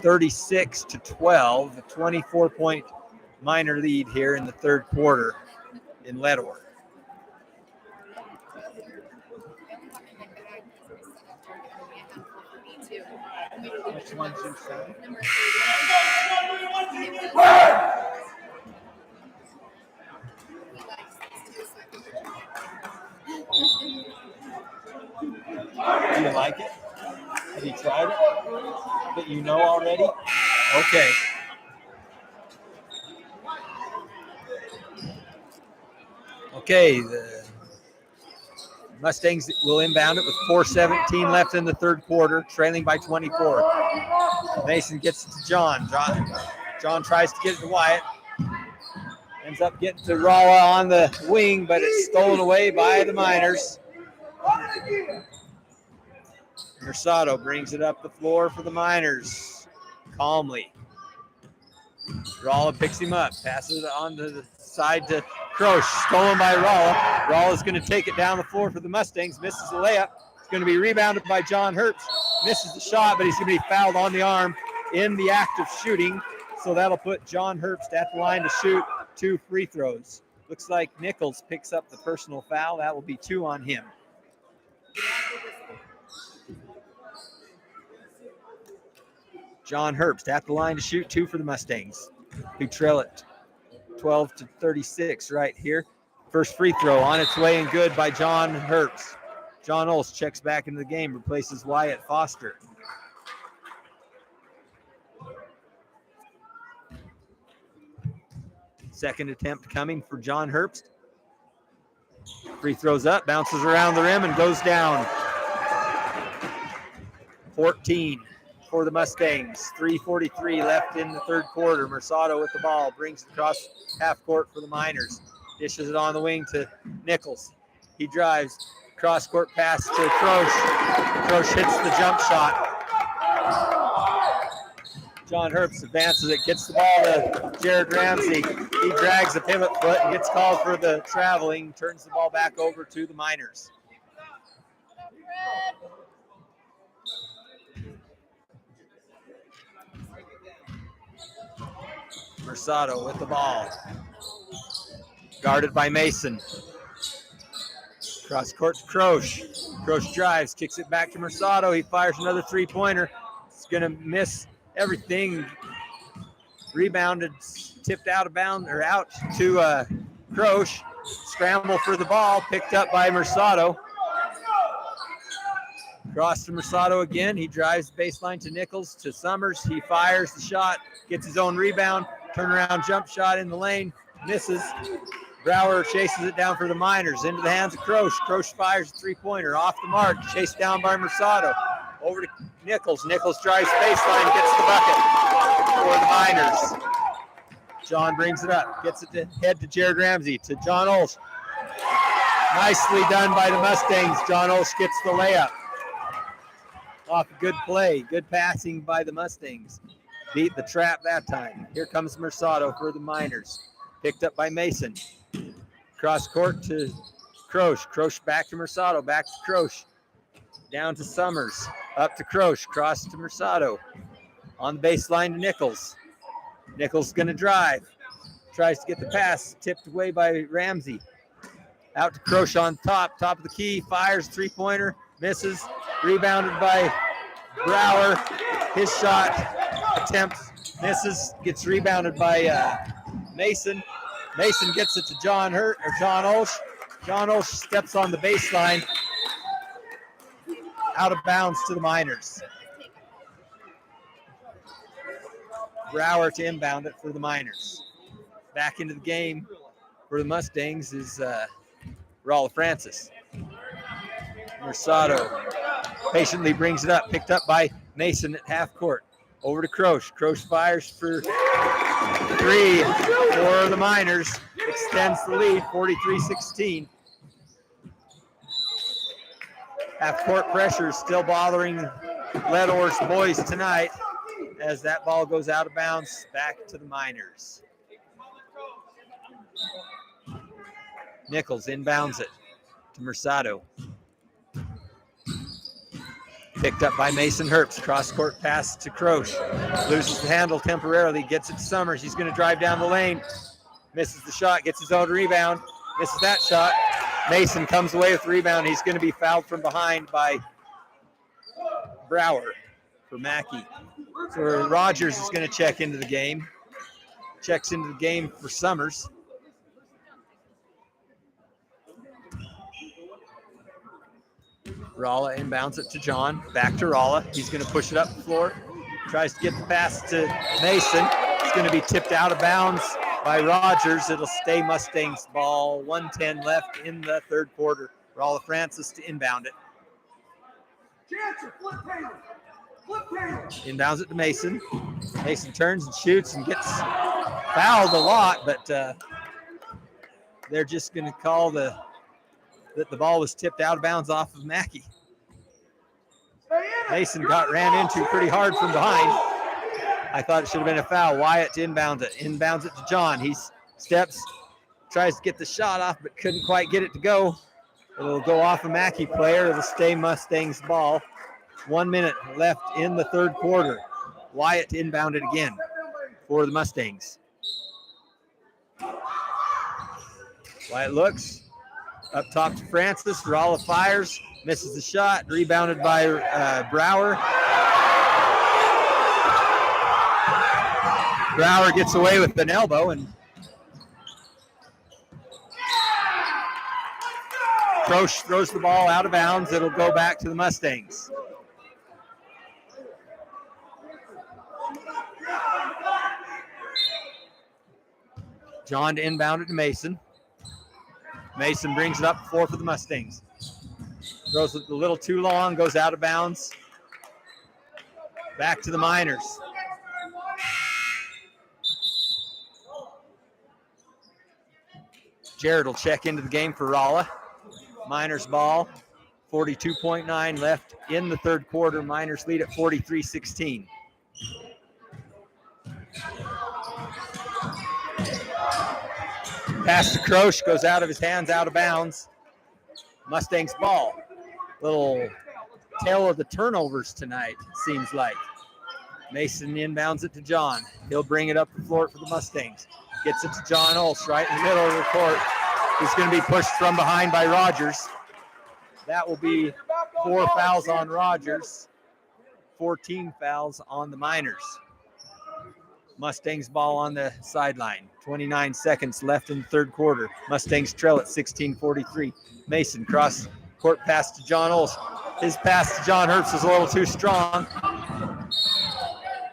A: 36-12, a 24-point Miner lead here in the third quarter in Leadore.
C: Which one's your son?
A: Do you like it? Have you tried it? That you know already? Okay. Okay, the Mustangs will inbound it with 4:17 left in the third quarter, trailing by 24. Mason gets it to John. John tries to get it to Wyatt. Ends up getting to Rolla on the wing, but it's stolen away by the Miners. Mercado brings it up the floor for the Miners. Calmly. Rolla picks him up, passes it on to the side to Croce. Stolen by Rolla. Rolla's going to take it down the floor for the Mustangs. Misses the layup. It's going to be rebounded by John Herbst. Misses the shot, but he's going to be fouled on the arm in the act of shooting. So that'll put John Herbst at the line to shoot two free throws. Looks like Nichols picks up the personal foul. That will be two on him. John Herbst at the line to shoot two for the Mustangs, who trail it 12-36 right here. First free throw on its way and good by John Herbst. John Olsch checks back into the game, replaces Wyatt Foster. Second attempt coming for John Herbst. Free throws up, bounces around the rim and goes down. 14 for the Mustangs. 3:43 left in the third quarter. Mercado with the ball, brings it across half court for the Miners. Dishes it on the wing to Nichols. He drives, cross court pass to Croce. Croce hits the jump shot. John Herbst advances it, gets the ball to Jared Ramsey. He drags the pivot foot and gets called for the traveling, turns the ball back over to the Miners. Mercado with the ball. Guarded by Mason. Cross court to Croce. Croce drives, kicks it back to Mercado. He fires another three-pointer. It's going to miss everything. Rebounded, tipped out of bounds, or out to Croce. Scramble for the ball, picked up by Mercado. Cross to Mercado again. He drives baseline to Nichols, to Summers. He fires the shot, gets his own rebound. Turnaround jump shot in the lane, misses. Brower chases it down for the Miners. Into the hands of Croce. Croce fires a three-pointer off the mark, chased down by Mercado. Over to Nichols. Nichols drives baseline, gets the bucket for the Miners. John brings it up, gets it to head to Jared Ramsey, to John Olsch. Nicely done by the Mustangs. John Olsch gets the layup. Off a good play, good passing by the Mustangs. Beat the trap that time. Here comes Mercado for the Miners. Picked up by Mason. Cross court to Croce. Croce back to Mercado. Back to Croce. Down to Summers. Up to Croce. Cross to Mercado. On the baseline to Nichols. Nichols going to drive. Tries to get the pass. Tipped away by Ramsey. Out to Croce on top. Top of the key. Fires three-pointer. Misses. Rebounded by Brower. His shot attempt misses. Gets rebounded by Mason. Mason gets it to John Olsch. John Olsch steps on the baseline. Out of bounds to the Miners. Brower to inbound it for the Miners. Back into the game for the Mustangs is Raleigh Francis. Mercado patiently brings it up, picked up by Mason at half court. Over to Croce. Croce fires for three for the Miners. Extends the lead, 43-16. Half court pressure is still bothering Ledor's boys tonight as that ball goes out of bounds back to the Miners. Nichols inbounds it to Mercado. Picked up by Mason Herbst. Cross-court pass to Croce. Loses the handle temporarily. Gets it to Summers. He's going to drive down the lane. Misses the shot. Gets his own rebound. Misses that shot. Mason comes away with the rebound. He's going to be fouled from behind by Brower for Mackey. So Rogers is going to check into the game. Checks into the game for Summers. Rala inbounds it to John. Back to Rala. He's going to push it up the floor. Tries to get the pass to Mason. It's going to be tipped out of bounds by Rogers. It'll stay Mustangs ball. 1:10 left in the third quarter. Rala Francis to inbound it. Inbounds it to Mason. Mason turns and shoots and gets fouled a lot, but they're just going to call that the ball was tipped out of bounds off of Mackey. Mason ran into pretty hard from behind. I thought it should have been a foul. Wyatt to inbound it. Inbounds it to John. He steps, tries to get the shot off, but couldn't quite get it to go. It'll go off a Mackey player. It'll stay Mustangs ball. 1 minute left in the third quarter. Wyatt to inbound it again for the Mustangs. Wyatt looks. Up top to Francis. Rala fires. Misses the shot. Rebounded by Brower. Brower gets away with an elbow, and Croce throws the ball out of bounds. It'll go back to the Mustangs. John to inbound it to Mason. Mason brings it up the floor for the Mustangs. Throws it a little too long, goes out of bounds. Back to the Miners. Jared will check into the game for Rala. Miners ball, 42.9 left in the third quarter. Miners lead at 43-16. Pass to Croce, goes out of his hands, out of bounds. Mustangs ball. Little tale of the turnovers tonight, seems like. Mason inbounds it to John. He'll bring it up the floor for the Mustangs. Gets it to John Olsz right in the middle of the court. He's going to be pushed from behind by Rogers. That will be 4 fouls on Rogers, 14 fouls on the Miners. Mustangs ball on the sideline. 29 seconds left in the third quarter. Mustangs trail at 16-43. Mason cross court pass to John Olsz. His pass to John Herbst is a little too strong.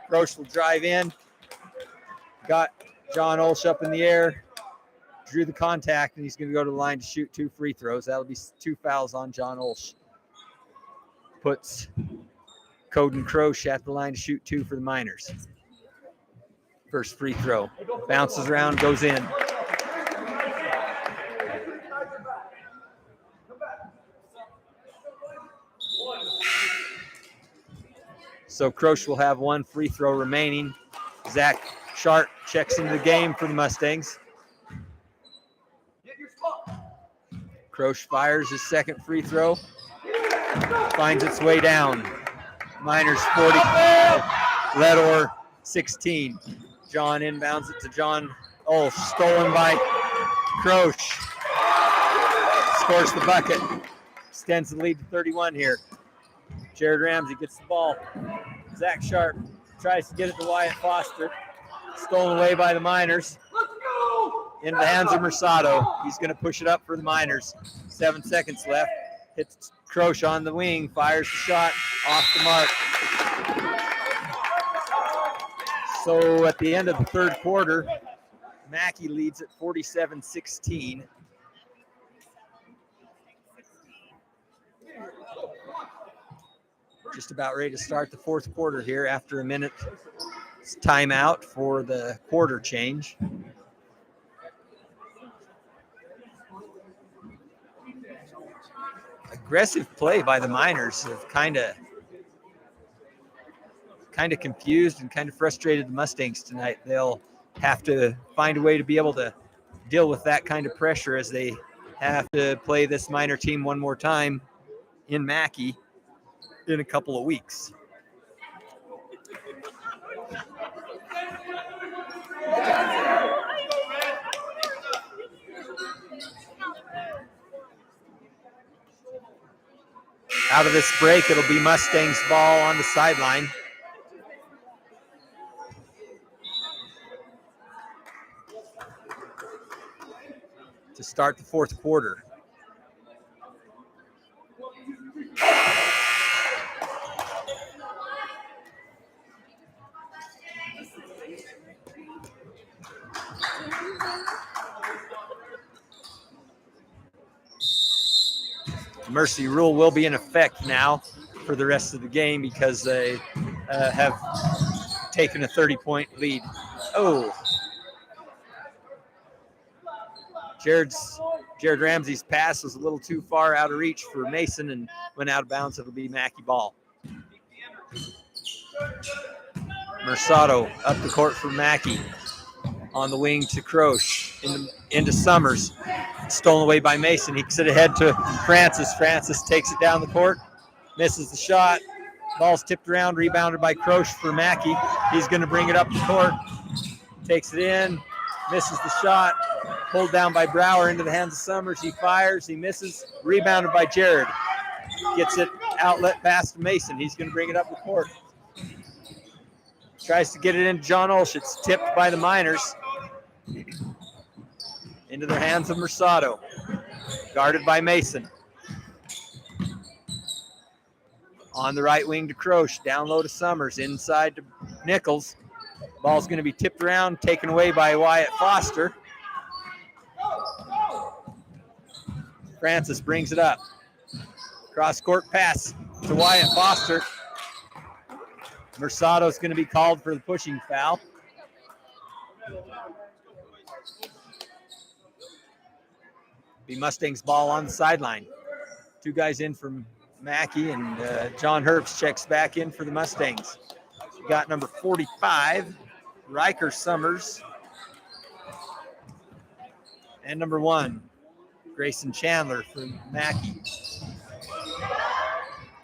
A: Croce will drive in. Got John Olsz up in the air. Drew the contact, and he's going to go to the line to shoot 2 free throws. That'll be 2 fouls on John Olsz. Puts Coden Croce at the line to shoot 2 for the Miners. First free throw. Bounces around, goes in. So Croce will have 1 free throw remaining. Zach Sharp checks into the game for the Mustangs. Croce fires his second free throw. Finds its way down. Miners 45, Ledor 16. John inbounds it to John Olsz. Stolen by Croce. Scores the bucket. Extends the lead to 31 here. Jared Ramsey gets the ball. Zach Sharp tries to get it to Wyatt Foster. Stolen away by the Miners. Into the hands of Mercado. He's going to push it up for the Miners. 7 seconds left. Hits Croce on the wing. Fires the shot off the mark. So at the end of the third quarter, Mackey leads at 47-16. Just about ready to start the fourth quarter here after a minute timeout for the quarter change. Aggressive play by the Miners have kind of confused and kind of frustrated the Mustangs tonight. They'll have to find a way to be able to deal with that kind of pressure as they have to play this Miner team one more time in Mackey in a couple of weeks. Out of this break, it'll be Mustangs ball on the sideline. To start the fourth quarter. Mercy rule will be in effect now for the rest of the game because they have taken a 30-point lead. Oh. Jared Ramsey's pass was a little too far out of reach for Mason and went out of bounds. It'll be Mackey ball. Mercado up the court for Mackey. On the wing to Croce. Into Summers. Stolen away by Mason. He gets it ahead to Francis. Francis takes it down the court. Misses the shot. Ball's tipped around. Rebounded by Croce for Mackey. He's going to bring it up the court. Takes it in. Misses the shot. Pulled down by Brower into the hands of Summers. He fires. He misses. Rebounded by Jared. Gets it outlet pass to Mason. He's going to bring it up the court. Tries to get it into John Olsz. It's tipped by the Miners. Into the hands of Mercado. Guarded by Mason. On the right wing to Croce. Down low to Summers. Inside to Nichols. Ball's going to be tipped around. Taken away by Wyatt Foster. Francis brings it up. Cross-court pass to Wyatt Foster. Mercado's going to be called for the pushing foul. Be Mustangs ball on the sideline. 2 guys in from Mackey, and John Herbst checks back in for the Mustangs. We got number 45, Riker Summers. And number 1, Grayson Chandler from Mackey.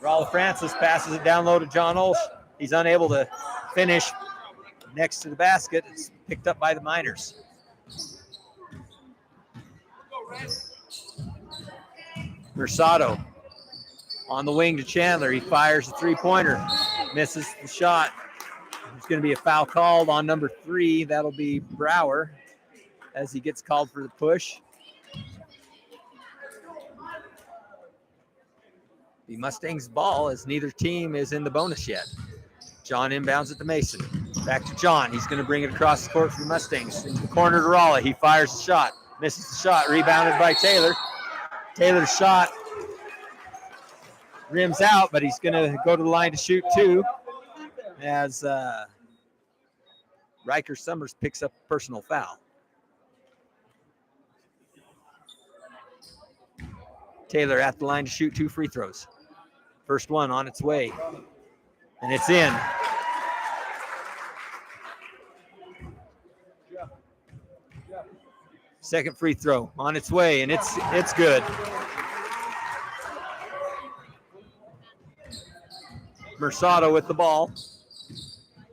A: Raleigh Francis passes it down low to John Olsch. He's unable to finish next to the basket. It's picked up by the Miners. Mercado on the wing to Chandler. He fires a three-pointer. Misses the shot. There's going to be a foul called on number 3. That'll be Brower as he gets called for the push. The Mustangs ball as neither team is in the bonus yet. John inbounds it to Mason. Back to John. He's going to bring it across the court for the Mustangs. Into the corner to Raleigh. He fires the shot. Misses the shot. Rebounded by Taylor. Taylor's shot rims out, but he's going to go to the line to shoot 2 as Riker Summers picks up a personal foul. Taylor at the line to shoot 2 free throws. First one on its way, and it's in. Second free throw on its way, and it's good. Mercado with the ball,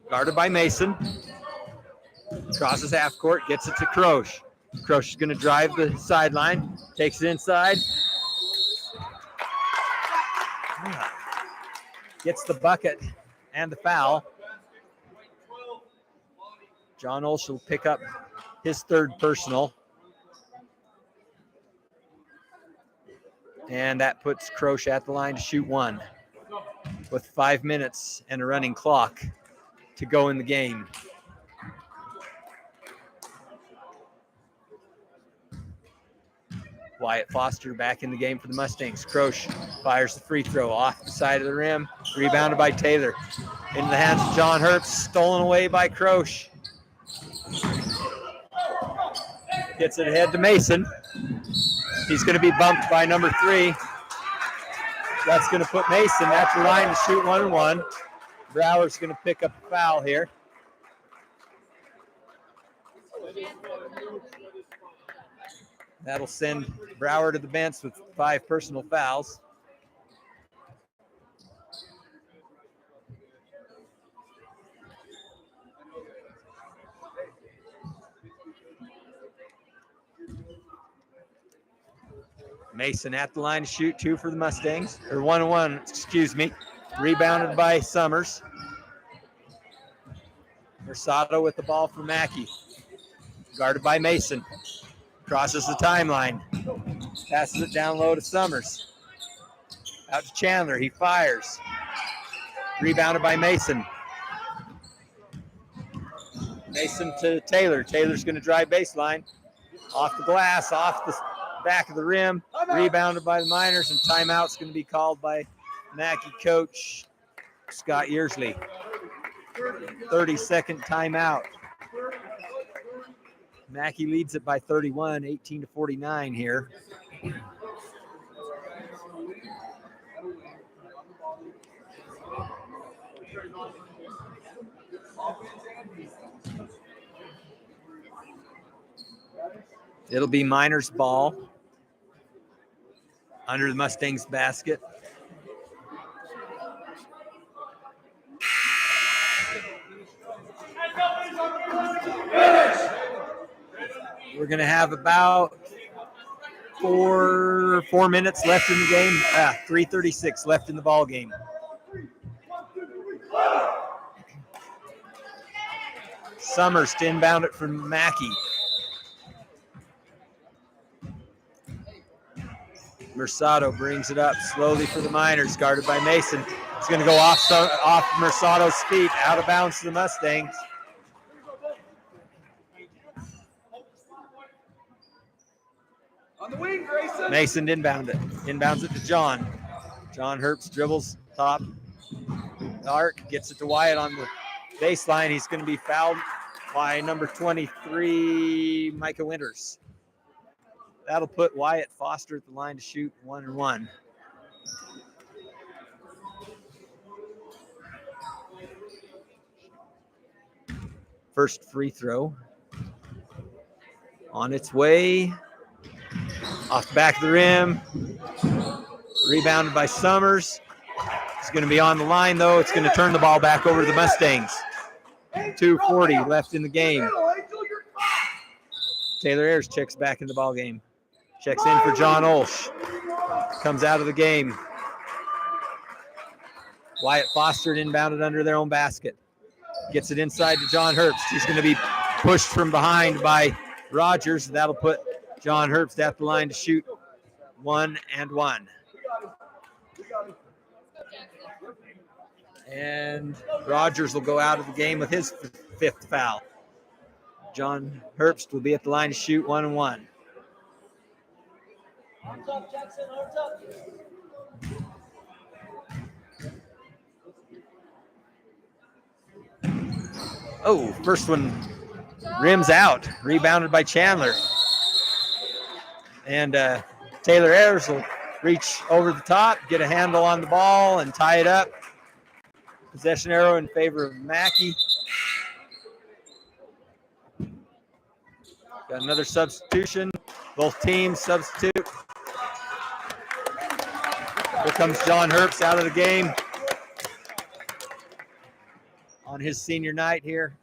A: guarded by Mason. Crosses half court, gets it to Croce. Croce is going to drive the sideline, takes it inside. Gets the bucket and the foul. John Olsch will pick up his 3rd personal. And that puts Croce at the line to shoot 1 with 5 minutes and a running clock to go in the game. Wyatt Foster back in the game for the Mustangs. Croce fires the free throw off the side of the rim. Rebounded by Taylor. Into the hands of John Herbst. Stolen away by Croce. Gets it ahead to Mason. He's going to be bumped by number 3. That's going to put Mason at the line to shoot 1-1. Brower's going to pick up a foul here. That'll send Brower to the bench with 5 personal fouls. Mason at the line to shoot 2 for the Mustangs, or 1-1, excuse me. Rebounded by Summers. Mercado with the ball for Mackey. Guarded by Mason. Crosses the timeline. Passes it down low to Summers. Out to Chandler. He fires. Rebounded by Mason. Mason to Taylor. Taylor's going to drive baseline. Off the glass, off the back of the rim. Rebounded by the Miners, and timeout's going to be called by Mackey coach Scott Yearsley. 30-second timeout. Mackey leads it by 31, 18-49 here. It'll be Miners' ball under the Mustangs basket. We're going to have about four minutes left in the game. 3:36 left in the ball game. Summers to inbound it from Mackey. Mercado brings it up slowly for the Miners, guarded by Mason. It's going to go off Mercado's feet, out of bounds to the Mustangs.
C: On the wing, Grayson.
A: Mason inbounds it to John. John Herbst dribbles top arc, gets it to Wyatt on the baseline. He's going to be fouled by number 23, Micah Winters. That'll put Wyatt Foster at the line to shoot 1-1. First free throw on its way, Off the back of the rim. Rebounded by Summers. It's going to be on the line, though. It's going to turn the ball back over to the Mustangs. 2:40 left in the game. Taylor Ayers checks back in the ball game. Checks in for John Olsch. Comes out of the game. Wyatt Foster inbounded under their own basket. Gets it inside to John Herbst. He's going to be pushed from behind by Rogers. That'll put John Herbst at the line to shoot 1 and 1. And Rogers will go out of the game with his 5th foul. John Herbst will be at the line to shoot 1 and 1. Oh, first one rims out. Rebounded by Chandler. And Taylor Ayers will reach over the top, get a handle on the ball, and tie it up. Possession arrow in favor of Mackey. Got another substitution. Both teams substitute. Here comes John Herbst out of the game on his senior night here.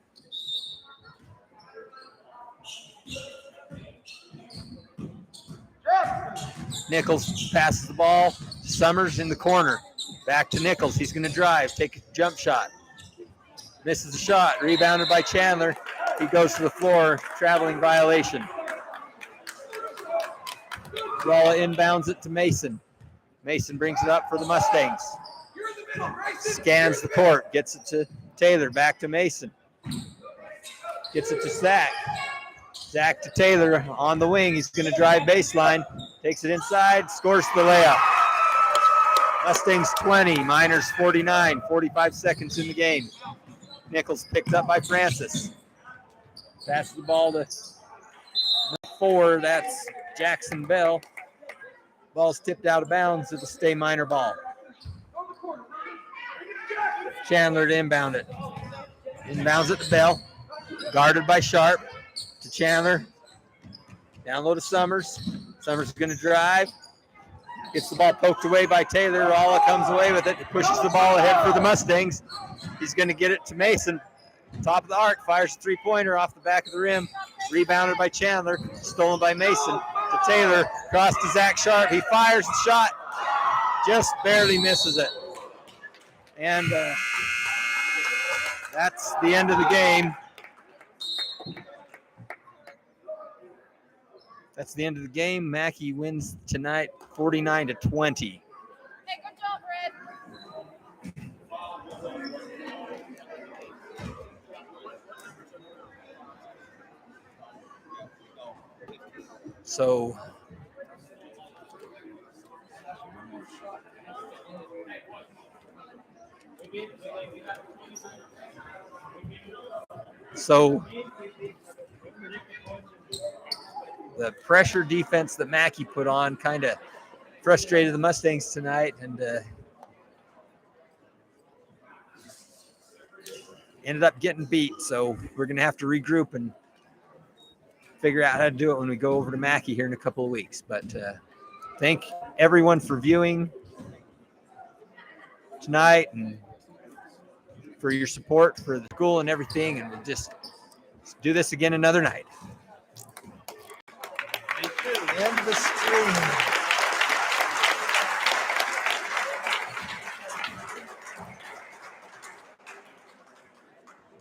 A: Nichols passes the ball. Summers in the corner. Back to Nichols. He's going to drive, take a jump shot. Misses the shot. Rebounded by Chandler. He goes to the floor. Traveling violation. Ralla inbounds it to Mason. Mason brings it up for the Mustangs. Scans the court. Gets it to Taylor. Back to Mason. Gets it to Zach. Zach to Taylor on the wing. He's going to drive baseline. Takes it inside. Scores the layup. Mustangs 20. Miners 49. 45 seconds in the game. Nichols picked up by Francis. Pass the ball to 4. That's Jackson Bell. Ball's tipped out of bounds. It'll stay Miner ball. Chandler to inbound it. Inbounds it to Bell. Guarded by Sharp. To Chandler. Down low to Summers. Summers is going to drive. Gets the ball poked away by Taylor. Ralla comes away with it. Pushes the ball ahead for the Mustangs. He's going to get it to Mason. Top of the arc. Fires a three-pointer off the back of the rim. Rebounded by Chandler. Stolen by Mason. To Taylor. Cross to Zach Sharp. He fires the shot. Just barely misses it. And that's the end of the game. That's the end of the game. Mackey wins tonight 49-20.
D: Hey, good job, Red.
A: So the pressure defense that Mackey put on kind of frustrated the Mustangs tonight, and ended up getting beat. So we're going to have to regroup and figure out how to do it when we go over to Mackey here in a couple of weeks. But thank everyone for viewing tonight and for your support for the school and everything. And we'll just do this again another night.
C: Thank you.
A: End the stream.